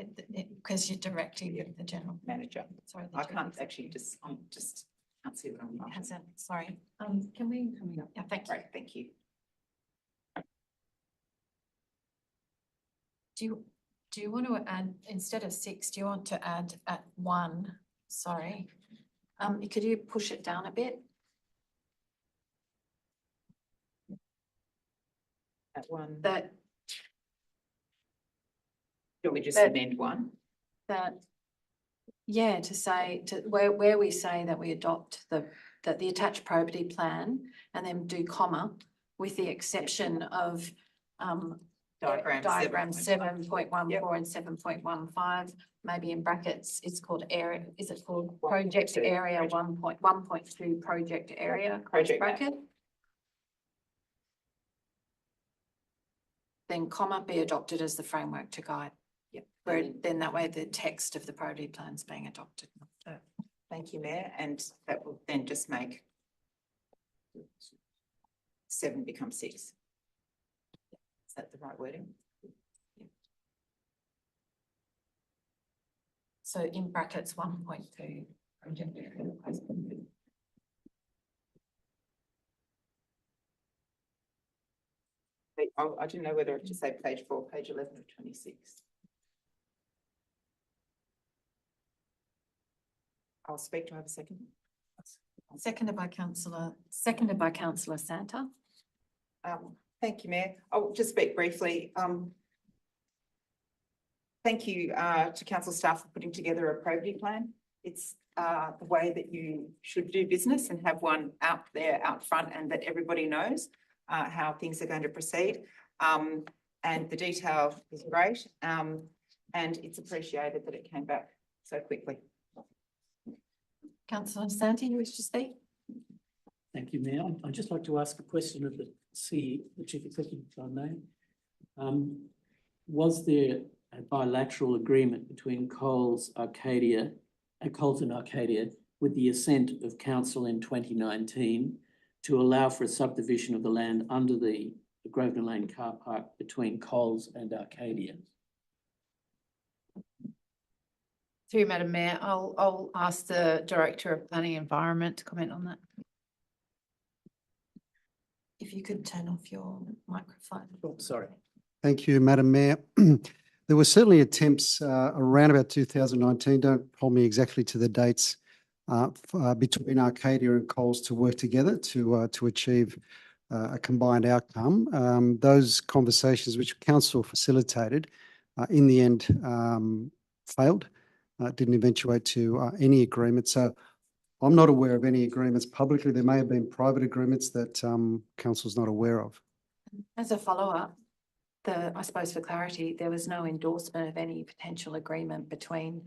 Because you're directing the general manager. Sorry, I can't actually just, can't see what I'm writing. Hasn't, sorry. Can we coming up? Yeah, thank you. Great, thank you. Do you want to add, instead of 6, do you want to add at 1? Sorry. Could you push it down a bit? At 1. That. Do we just amend 1? That. Yeah, to say to where we say that we adopt that the attached probity plan and then do comma with the exception of diagram 7.14 and 7.15, maybe in brackets, it's called area, is it called project area 1.2 project area bracket? Then comma be adopted as the framework to guide. Yep. Where then that way the text of the probity plan is being adopted. Thank you, Mayor, and that will then just make 7 become 6. Is that the right wording? Yeah. So in brackets 1.2 project area. I didn't know whether to say page 4, page 11 or 26. I'll speak. Do I have a second? Seconded by Councillor Santa. Thank you, Mayor. I'll just speak briefly. Thank you to council staff for putting together a probity plan. It's the way that you should do business and have one out there out front and that everybody knows how things are going to proceed. And the detail is great. And it's appreciated that it came back so quickly. Councillor Santa, you wish to speak? Thank you, Mayor. I'd just like to ask a question of the Chief Executive, if I may. Was there a bilateral agreement between Coles and Arcadia with the assent of Council in 2019 to allow for a subdivision of the land under the Groen Lane car park between Coles and Arcadia? Through Madam Mayor, I'll ask the Director of Planning and Environment to comment on that. If you could turn off your microphone. Oh, sorry. Thank you, Madam Mayor. There were certainly attempts around about 2019, don't hold me exactly to the dates, between Arcadia and Coles to work together to achieve a combined outcome. Those conversations which Council facilitated in the end failed, didn't eventuate to any agreement. So I'm not aware of any agreements publicly. There may have been private agreements that council's not aware of. As a follow-up, I suppose for clarity, there was no endorsement of any potential agreement between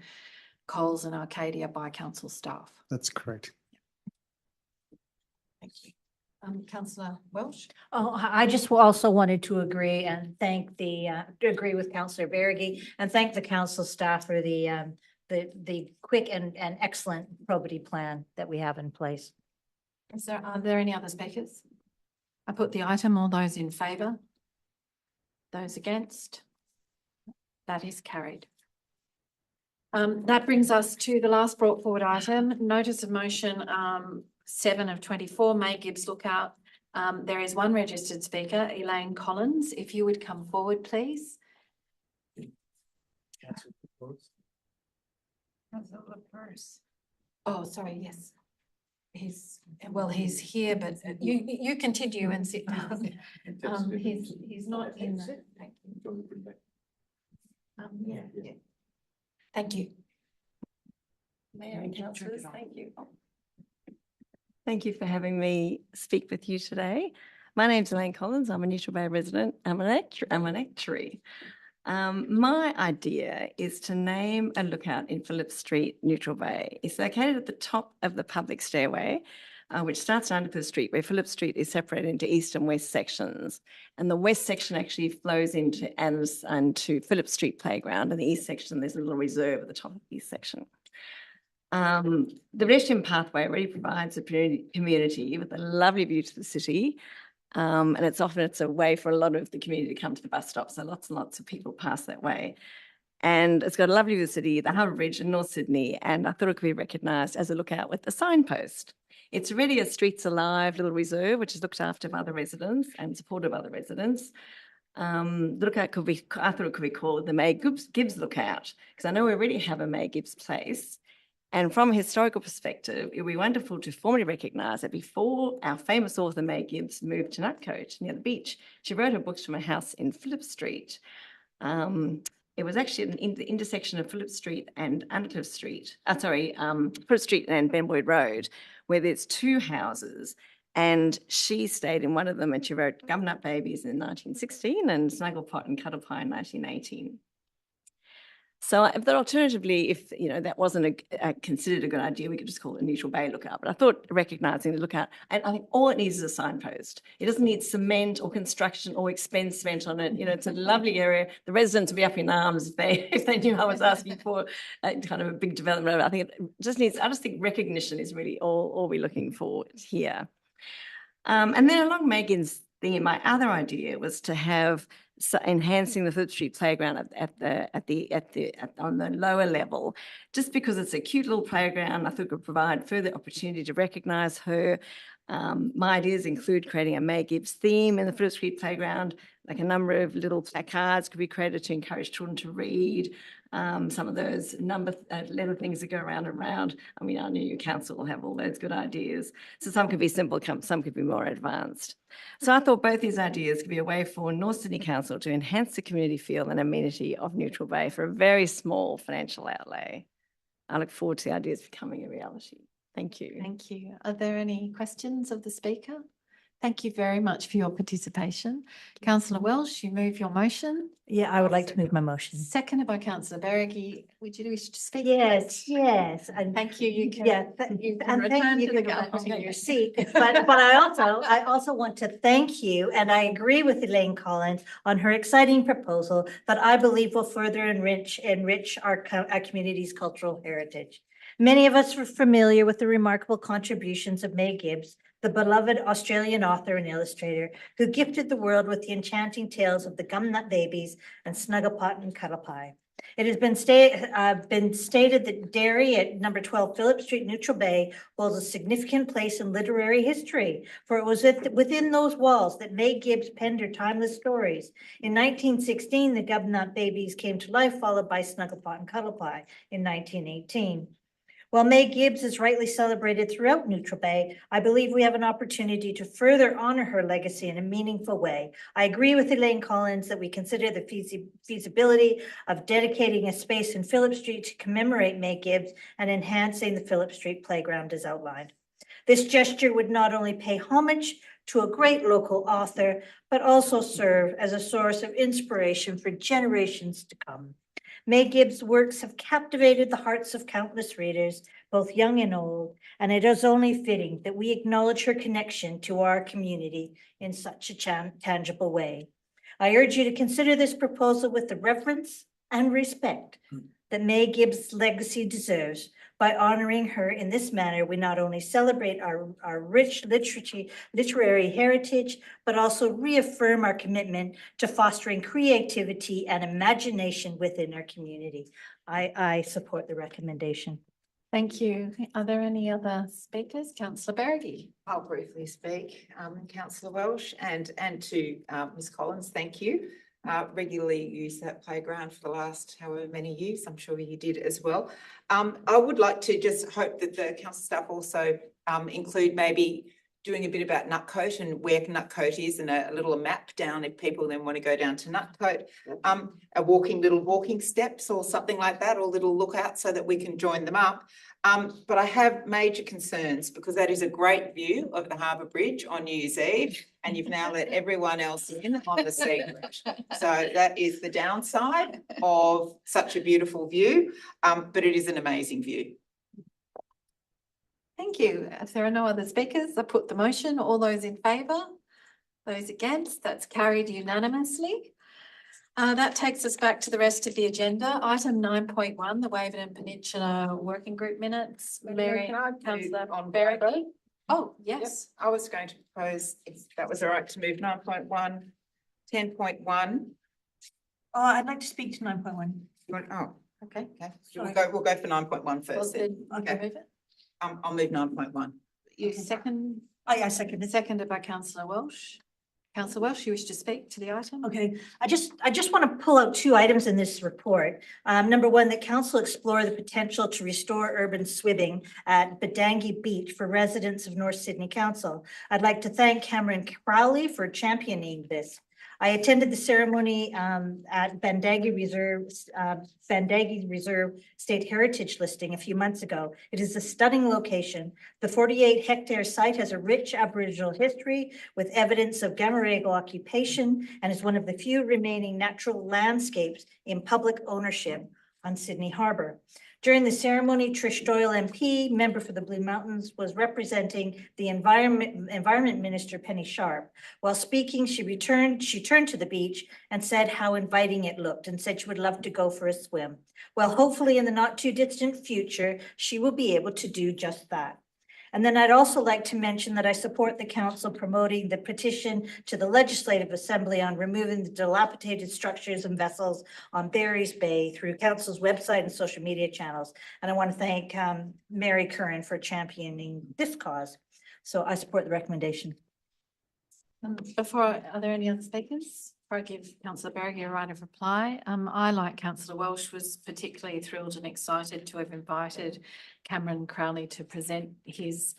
Coles and Arcadia by council staff. That's correct. Thank you. Councillor Welsh? Oh, I just also wanted to agree and thank to agree with Councillor Berge and thank the council staff for the quick and excellent probity plan that we have in place. Are there any other speakers? I put the item. All those in favour? Those against? That is carried. That brings us to the last brought forward item, notice of motion 7 of 24, May Gibbs Lookout. There is one registered speaker, Elaine Collins. If you would come forward, please. Oh, sorry, yes. He's here, but you continue and sit down. He's not in the. Yeah. Thank you. Mayor and councillors, thank you. Thank you for having me speak with you today. My name's Elaine Collins. I'm a Neutral Bay resident. I'm an actuary. My idea is to name a lookout in Phillip Street, Neutral Bay. It's located at the top of the public stairway, which starts down to the street, where Phillip Street is separated into east and west sections. And the west section actually flows into Adams and to Phillip Street Playground, and the east section, there's a little reserve at the top of the east section. The pedestrian pathway already provides a community with a lovely view to the city. And it's a way for a lot of the community to come to the bus stop. So lots and lots of people pass that way. And it's got a lovely view of the city, the Harbour Bridge in North Sydney. And I thought it could be recognised as a lookout with the signpost. It's really a Streets Alive little reserve, which is looked after by other residents and supported by other residents. The lookout I thought it could be called the May Gibbs Lookout, because I know we already have a May Gibbs place. And from a historical perspective, it would be wonderful to formally recognise that before our famous author May Gibbs moved to Nutcote near the beach, she wrote her books from a house in Phillip Street. It was actually the intersection of Phillip Street and Phillip Street and Benboyd Road, where there's two houses. And she stayed in one of them, and she wrote Gumnut Babies in 1916 and Snugglepot and Cuddle Pie in 1918. So if that alternatively, if that wasn't considered a good idea, we could just call it a Neutral Bay Lookout. But I thought recognising the lookout, and I think all it needs is a signpost. It doesn't need cement or construction or expense spent on it. It's a lovely area. The residents would be up in arms if they knew I was asking for kind of a big development. I think it just needs. I just think recognition is really all we're looking for here. And then along Megan's theme, my other idea was to have enhancing the Phillip Street Playground on the lower level, just because it's a cute little playground. I thought it could provide further opportunity to recognise her. My ideas include creating a May Gibbs theme in the Phillip Street Playground, like a number of little placards could be created to encourage children to read. Some of those letter things that go around and around. I mean, I know your council will have all those good ideas. So some could be simple, some could be more advanced. So I thought both these ideas could be a way for North Sydney Council to enhance the community feel and amenity of Neutral Bay for a very small financial outlay. I look forward to the ideas becoming a reality. Thank you. Thank you. Are there any questions of the speaker? Thank you very much for your participation. Councillor Welsh, you move your motion. Yeah, I would like to move my motion. Seconded by Councillor Berge. Would you wish to speak? Yes, yes. And thank you. You can. Yeah, you can and return thank you to the for gallery. going to your seat. But I also want to thank you, and I agree with Elaine Collins on her exciting proposal that I believe will further enrich our community's cultural heritage. Many of us are familiar with the remarkable contributions of May Gibbs, the beloved Australian author and illustrator who gifted the world with the enchanting tales of the Gumnut Babies and Snugglepot and Cuddle Pie. It has been stated that Dairy at number 12 Phillip Street, Neutral Bay holds a significant place in literary history, for it was within those walls that May Gibbs penned her timeless stories. In 1916, the Gumnut Babies came to life, followed by Snugglepot and Cuddle Pie in 1918. While May Gibbs is rightly celebrated throughout Neutral Bay, I believe we have an opportunity to further honor her legacy in a meaningful way. I agree with Elaine Collins that we consider the feasibility of dedicating a space in Phillip Street to commemorate May Gibbs and enhancing the Phillip Street playground as outlined. This gesture would not only pay homage to a great local author, but also serve as a source of inspiration for generations to come. May Gibbs' works have captivated the hearts of countless readers, both young and old, and it is only fitting that we acknowledge her connection to our community in such a tangible way. I urge you to consider this proposal with the reverence and respect that May Gibbs' legacy deserves. By honoring her in this manner, we not only celebrate our rich literary heritage, but also reaffirm our commitment to fostering creativity and imagination within our community. I support the recommendation. Thank you. Are there any other speakers? Councillor Berrigan. I'll briefly speak, Councillor Welsh and to Ms Collins, thank you. Regularly use that playground for the last however many years. I'm sure you did as well. I would like to just hope that the council staff also include maybe doing a bit about Nutcote and where Nutcote is and a little map down if people then want to go down to Nutcote. Little walking steps or something like that, or little lookout so that we can join them up. But I have major concerns because that is a great view of the Harbour Bridge on New Year's Eve, and you've now let everyone else in on the secret. So that is the downside of such a beautiful view, but it is an amazing view. Thank you. If there are no other speakers, I put the motion. All those in favour? Those against? That's carried unanimously. That takes us back to the rest of the agenda. Item 9.1, the Waverton Peninsula Working Group Minutes. Mary, Councillor Berrigan. Oh, yes. Yep. I was going to propose, if that was all right, to move 9.1, 10.1. Oh, I'd like to speak to 9.1. Oh, okay. Sorry. We'll go for 9.1 first. Well, then. okay. Move it. I'll move 9.1. You second? Oh, yeah, I second it. Seconded by Councillor Welsh. Councillor Welsh, you wish to speak to the item? Okay, I just want to pull out two items in this report. Number one, that council explore the potential to restore urban swimming at Bdale Beach for residents of North Sydney Council. I'd like to thank Cameron Crowley for championing this. I attended the ceremony at Bdale Reserve State Heritage Listing a few months ago. It is a stunning location. The 48-hectare site has a rich Aboriginal history with evidence of Gamarago occupation and is one of the few remaining natural landscapes in public ownership on Sydney Harbour. During the ceremony, Trish Doyle MP, member for the Blue Mountains, was representing the Environment Minister, Penny Sharp. While speaking, she turned to the beach and said how inviting it looked and said she would love to go for a swim. Well, hopefully in the not too distant future, she will be able to do just that. And then I'd also like to mention that I support the council promoting the petition to the Legislative Assembly on removing the dilapidated structures and vessels on Barry's Bay through council's website and social media channels. And I want to thank Mary Curran for championing this cause. So I support the recommendation. Are there any other speakers? Before I give Councillor Berrigan a right of reply, I, like Councillor Welsh, was particularly thrilled and excited to have invited Cameron Crowley to present his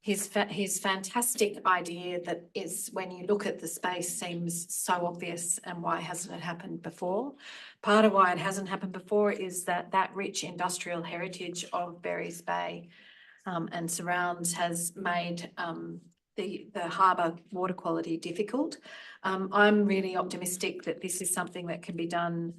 fantastic idea that is, when you look at the space, seems so obvious, and why hasn't it happened before? Part of why it hasn't happened before is that rich industrial heritage of Barry's Bay and surrounds has made the harbour water quality difficult. I'm really optimistic that this is something that can be done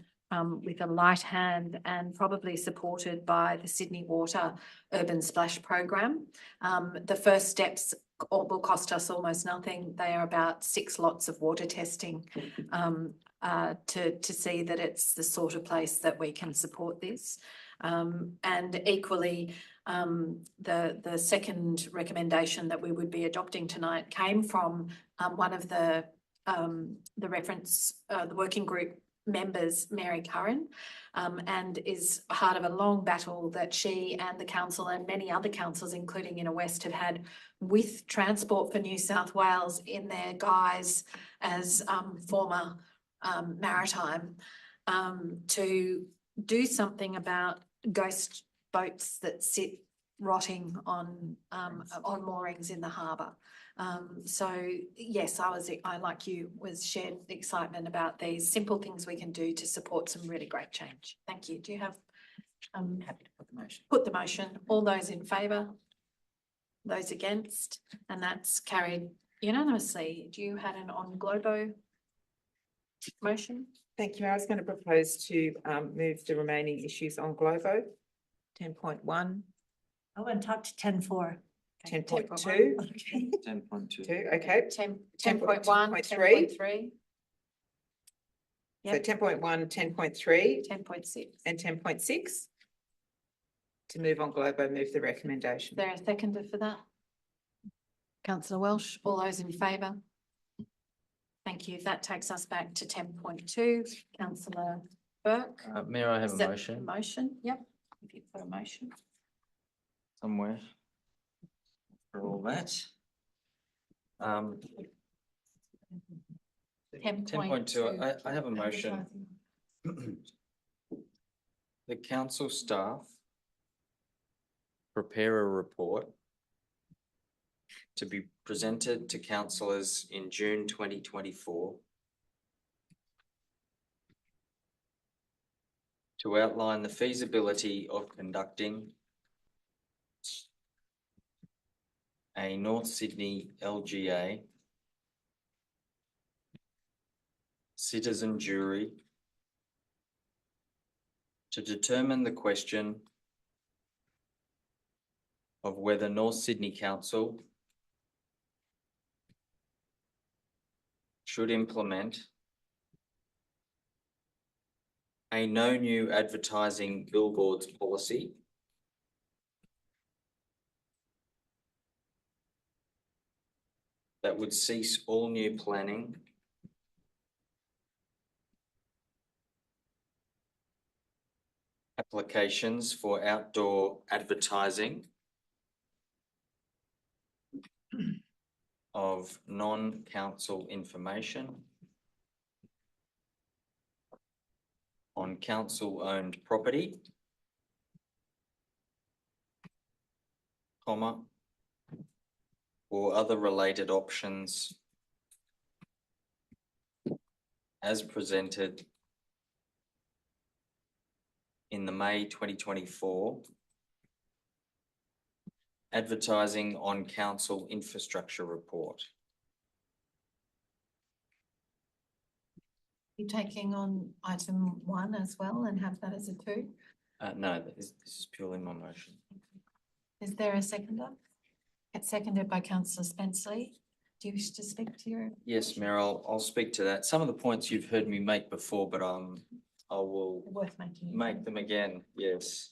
with a light hand and probably supported by the Sydney Water Urban Splash Program. The first steps will cost us almost nothing. They are about 6 lots of water testing to see that it's the sort of place that we can support this. And equally, the second recommendation that we would be adopting tonight came from one of the working group members, Mary Curran, and is part of a long battle that she and the council and many other councils, including Inner West, have had with Transport for New South Wales in their guise as former maritime to do something about ghost boats that sit rotting on moorings in the harbour. So yes, I like you was shared excitement about these simple things we can do to support some really great change. Thank you. Do you have? Happy to put the motion. Put the motion. All those in favour? Those against? And that's carried unanimously. Do you have an on Globo motion? Thank you. I was going to propose to move the remaining issues on Globo. 10.1. Oh, and talk to 10.4. 10.2. Okay. 10.2. Okay. 10.1, 10.3. 10.3. So Yep. 10.1, 10.3 10.6. and 10.6. To move on Globo, move the recommendation. Is there a seconder for that? Councillor Welsh, all those in favour? Thank you. That takes us back to 10.2. Councillor Burke. Mayor, I have Is a that motion Motion, yep. If you put a motion. somewhere for all that. 10.2, I have a motion. The council staff prepare a report to be presented to councillors in June 2024 to outline the feasibility of conducting a North Sydney LGA citizen jury to determine the question of whether North Sydney Council should implement a no new advertising billboards policy that would cease all new planning applications for outdoor advertising of non-council information on council-owned property, comma, or other related options as presented in the May 2024 advertising on council infrastructure report. You taking on item 1 as well and have that as a 2? No, this is purely my motion. Is there a seconder? It's seconded by councillor Spenceley. Do you wish to speak to your? Yes, Mayor, I'll speak to that. Some of the points you've heard me make before, but I will Worth making. make them again, yes.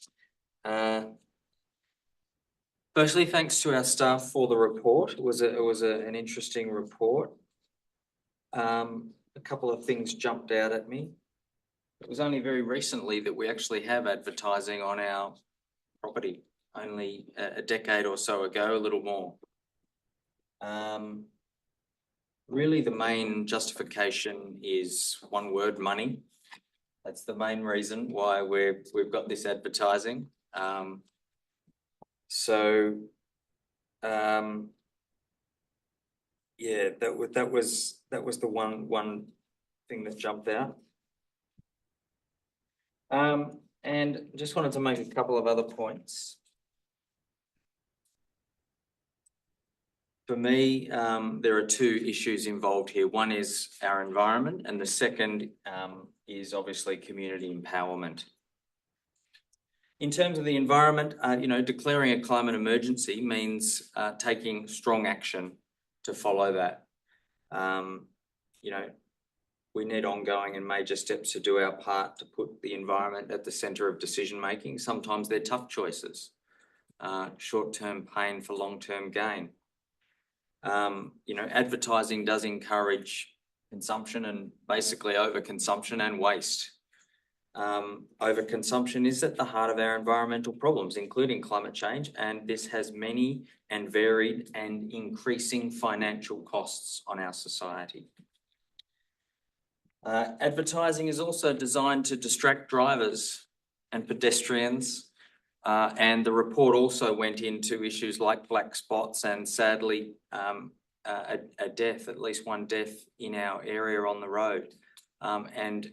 Firstly, thanks to our staff for the report. It was an interesting report. A couple of things jumped out at me. It was only very recently that we actually have advertising on our property, only a decade or so ago, a little more. Really the main justification is one word, money. That's the main reason why we've got this advertising. Yeah, that was the one thing that jumped out. And just wanted to make a couple of other points. For me, there are two issues involved here. One is our environment, and the second is obviously community empowerment. In terms of the environment, declaring a climate emergency means taking strong action to follow that. We need ongoing and major steps to do our part to put the environment at the centre of decision making. Sometimes they're tough choices, short-term pain for long-term gain. Advertising does encourage consumption and basically overconsumption and waste. Overconsumption is at the heart of our environmental problems, including climate change, and this has many and varied and increasing financial costs on our society. Advertising is also designed to distract drivers and pedestrians And the report also went into issues like black spots and sadly, a death, at least one death in our area on the road. And,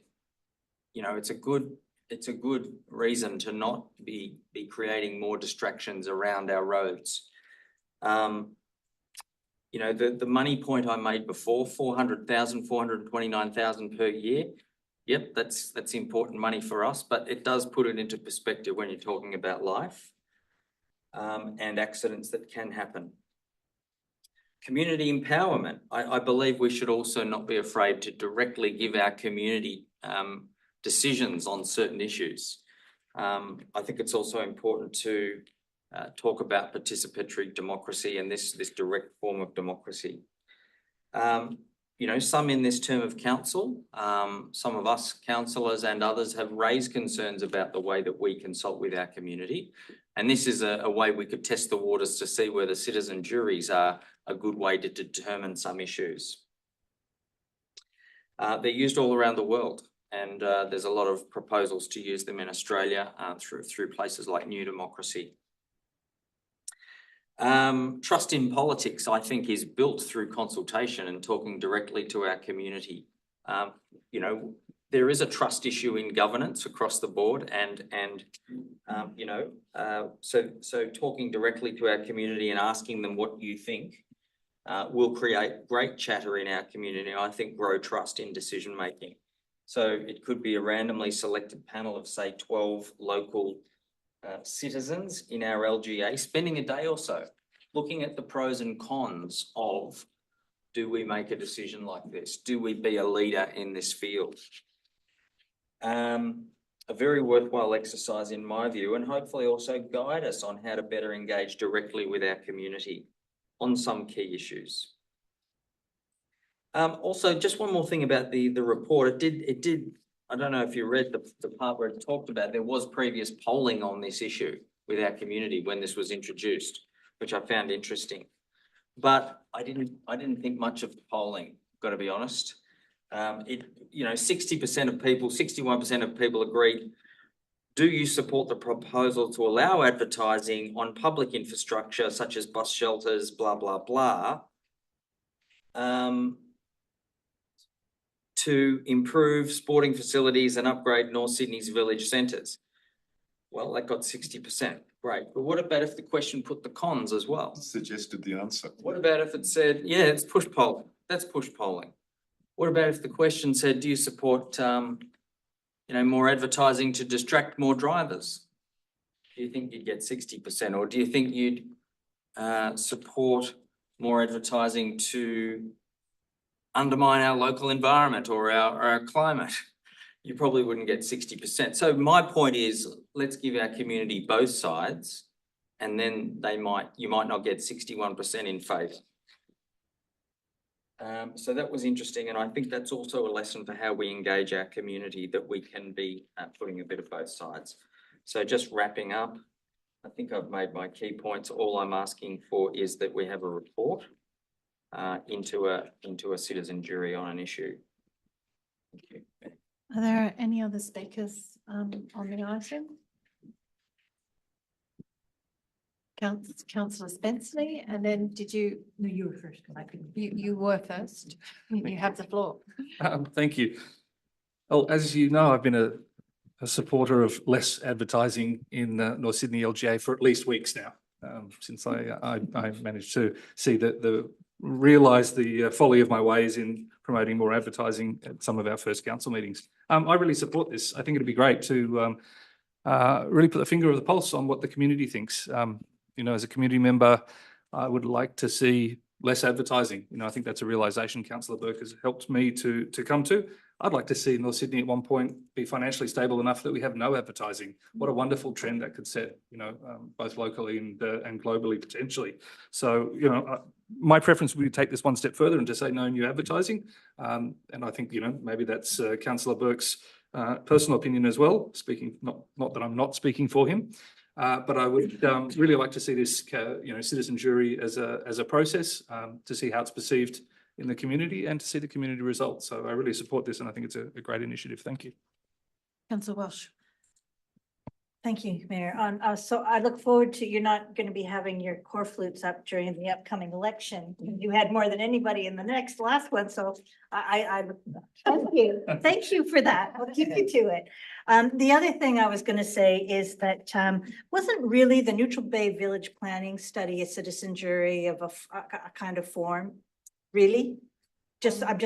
you know, it's a good reason to not be creating more distractions around our roads. You know, the money point I made before, 400,000, 429,000 per year. Yep, that's important money for us, but it does put it into perspective when you're talking about life and accidents that can happen. Community empowerment. I believe we should also not be afraid to directly give our community decisions on certain issues. I think it's also important to talk about participatory democracy and this direct form of democracy. You know, some in this term of council, some of us councillors and others have raised concerns about the way that we consult with our community. And this is a way we could test the waters to see whether citizen juries are a good way to determine some issues. They're used all around the world, and there's a lot of proposals to use them in Australia through places like New Democracy. Trust in politics, I think, is built through consultation and talking directly to our community. You know, there is a trust issue in governance across the board, and you know, so talking directly to our community and asking them what you think will create great chatter in our community, and I think grow trust in decision making. So it could be a randomly selected panel of, say, 12 local citizens in our LGA spending a day or so looking at the pros and cons of, do we make a decision like this? Do we be a leader in this field? A very worthwhile exercise in my view, and hopefully also guide us on how to better engage directly with our community on some key issues. Also, just one more thing about the report. It did, I don't know if you read the part where it talked about, there was previous polling on this issue with our community when this was introduced, which I found interesting. But I didn't think much of the polling, got to be honest. You know, 60% of people, 61% of people agreed. Do you support the proposal to allow advertising on public infrastructure such as bus shelters, blah, blah, blah, to improve sporting facilities and upgrade North Sydney's village centres? Well, that got 60%. Great. But what about if the question put the cons as well? Suggested the answer. What about if it said, yeah, it's push polling. That's push polling. What about if the question said, do you support, you know, more advertising to distract more drivers? Do you think you'd get 60%? Or do you think you'd support more advertising to undermine our local environment or our climate? You probably wouldn't get 60%. So my point is, let's give our community both sides, and then you might not get 61% in favour. So that was interesting, and I think that's also a lesson for how we engage our community, that we can be putting a bit of both sides. So just wrapping up, I think I've made my key points. All I'm asking for is that we have a report into a citizen jury on an issue. Thank you. Are there any other speakers on the item? Councillor Spenceley, and then did you? No, you were first. You were first. You have the floor. Thank you. Well, as you know, I've been a supporter of less advertising in North Sydney LGA for at least weeks now, since I managed to see realise the folly of my ways in promoting more advertising at some of our first council meetings. I really support this. I think it'd be great to really put the finger of the pulse on what the community thinks. You know, as a community member, I would like to see less advertising. You know, I think that's a realisation Councillor Burke has helped me to come to. I'd like to see North Sydney at one point be financially stable enough that we have no advertising. What a wonderful trend that could set, you know, both locally and globally potentially. So, you know, my preference would be to take this one step further and to say no new advertising. And I think, you know, maybe that's Councillor Burke's personal opinion as well, speaking, not that I'm not speaking for him. But I would really like to see this, you know, citizen jury as a process to see how it's perceived in the community and to see the community results. So I really support this, and I think it's a great initiative. Thank you. Councillor Welsh. Thank you, Mayor. So I look forward to, you're not going to be having your core flutes up during the upcoming election. You had more than anybody in the last one, so thank you for that. I'll keep you to it. The other thing I was going to say is that wasn't really the Neutral Bay Village Planning Study a citizen jury of a kind of form? Really? I'm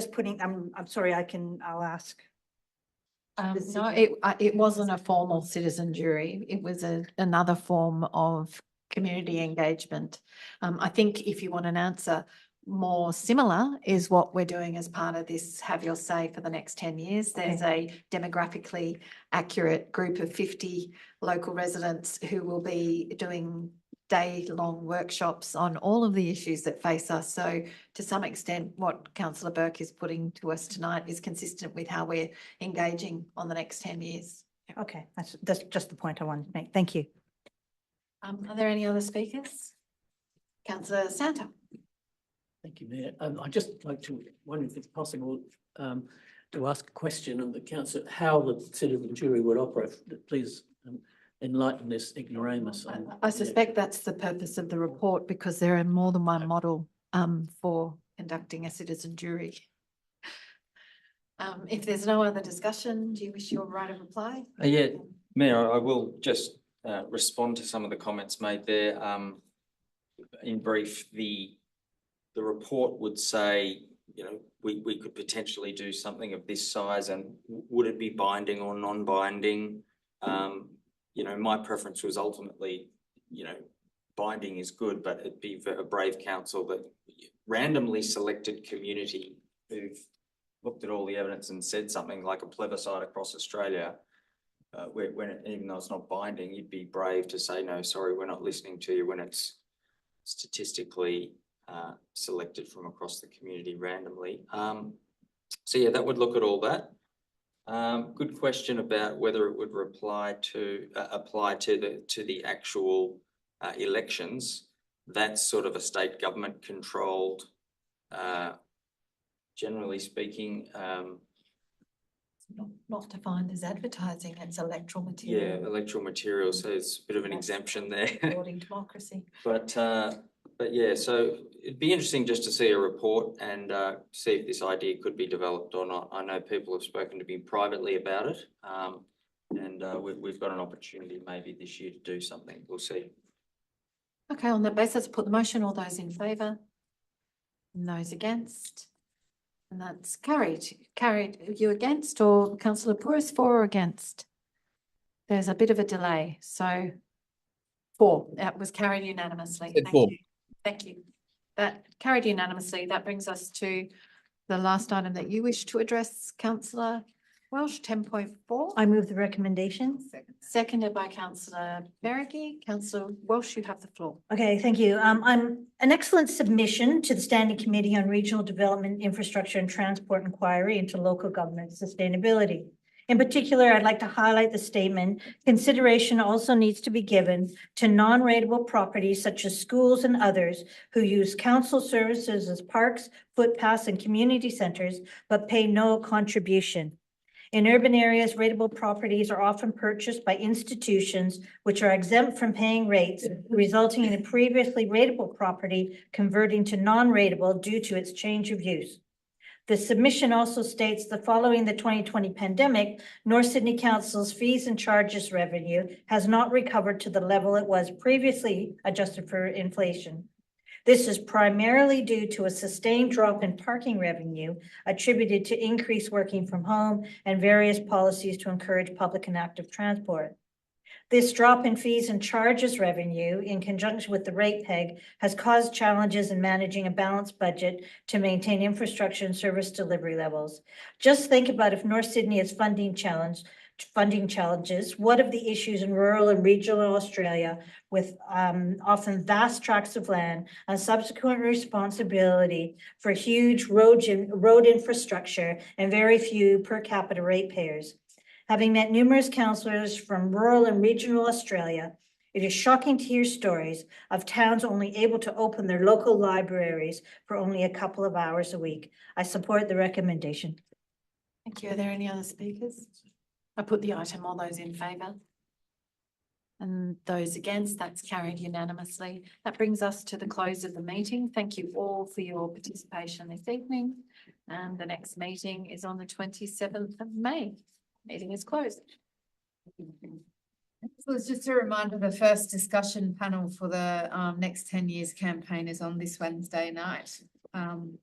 sorry, I'll ask. No, it wasn't a formal citizen jury. It was another form of community engagement. I think if you want an answer more similar is what we're doing as part of this Have Your Say for the next 10 years. There's a demographically accurate group of 50 local residents who will be doing day-long workshops on all of the issues that face us. So to some extent, what Councillor Burke is putting to us tonight is consistent with how we're engaging on the next 10 years. Okay, that's just the point I wanted to make. Thank you. Are there any other speakers? Councillor Santa. Thank you, Mayor. I'd just like to wonder if it's possible to ask a question of the council, how the citizen jury would operate. Please enlighten this ignoramus. I suspect that's the purpose of the report, because there are more than one model for conducting a citizen jury. If there's no other discussion, do you wish your right of reply? Yeah, Mayor, I will just respond to some of the comments made there. In brief, the report would say, you know, we could potentially do something of this size, and would it be binding or non-binding? You know, my preference was ultimately, you know, binding is good, but it'd be a brave council that randomly selected community who've looked at all the evidence and said something like a plebiscite across Australia, even though it's not binding, you'd be brave to say, no, sorry, we're not listening to you, when it's statistically selected from across the community randomly. So yeah, that would look at all that. Good question about whether it would apply to the actual elections. That's sort of a state government controlled, generally speaking. Not defined as advertising, it's electoral material. Yeah, electoral material, so it's a bit of an exemption there. Supporting democracy. But yeah, so it'd be interesting just to see a report and see if this idea could be developed or not. I know people have spoken to me privately about it, and we've got an opportunity maybe this year to do something. We'll see. Okay, on that basis, put the motion. All those in favour? And those against? And that's carried. Carried. Are you against, or Councillor Pouris, for or against? There's a bit of a delay, so 4. That was carried unanimously. Thank you. Thank you. That carried unanimously. That brings us to the last item that you wish to address, Councillor Welsh, 10.4. I move the recommendation. Seconded by Councillor Berricky. Councillor Welsh, you have the floor. Okay, thank you. I'm an excellent submission to the Standing Committee on Regional Development, Infrastructure and Transport Inquiry into Local Government Sustainability. In particular, I'd like to highlight the statement, consideration also needs to be given to non-rateable properties such as schools and others who use council services as parks, footpaths, and community centers, but pay no contribution. In urban areas, rateable properties are often purchased by institutions which are exempt from paying rates, resulting in a previously rateable property converting to non-rateable due to its change of use. The submission also states that following the 2020 pandemic, North Sydney Council's fees and charges revenue has not recovered to the level it was previously adjusted for inflation. This is primarily due to a sustained drop in parking revenue attributed to increased working from home and various policies to encourage public and active transport. This drop in fees and charges revenue, in conjunction with the rate peg, has caused challenges in managing a balanced budget to maintain infrastructure and service delivery levels. Just think about if North Sydney has funding challenges, what of the issues in rural and regional Australia with often vast tracts of land and subsequent responsibility for huge road infrastructure and very few per capita ratepayers. Having met numerous councillors from rural and regional Australia, it is shocking to hear stories of towns only able to open their local libraries for only a couple of hours a week. I support the recommendation. Thank you. Are there any other speakers? I put the item. All those in favour? And those against, that's carried unanimously. That brings us to the close of the meeting. Thank you all for your participation this evening. And the next meeting is on the 27th of May. Meeting is closed. So it's just a reminder, the first discussion panel for the next 10 years campaign is on this Wednesday night. And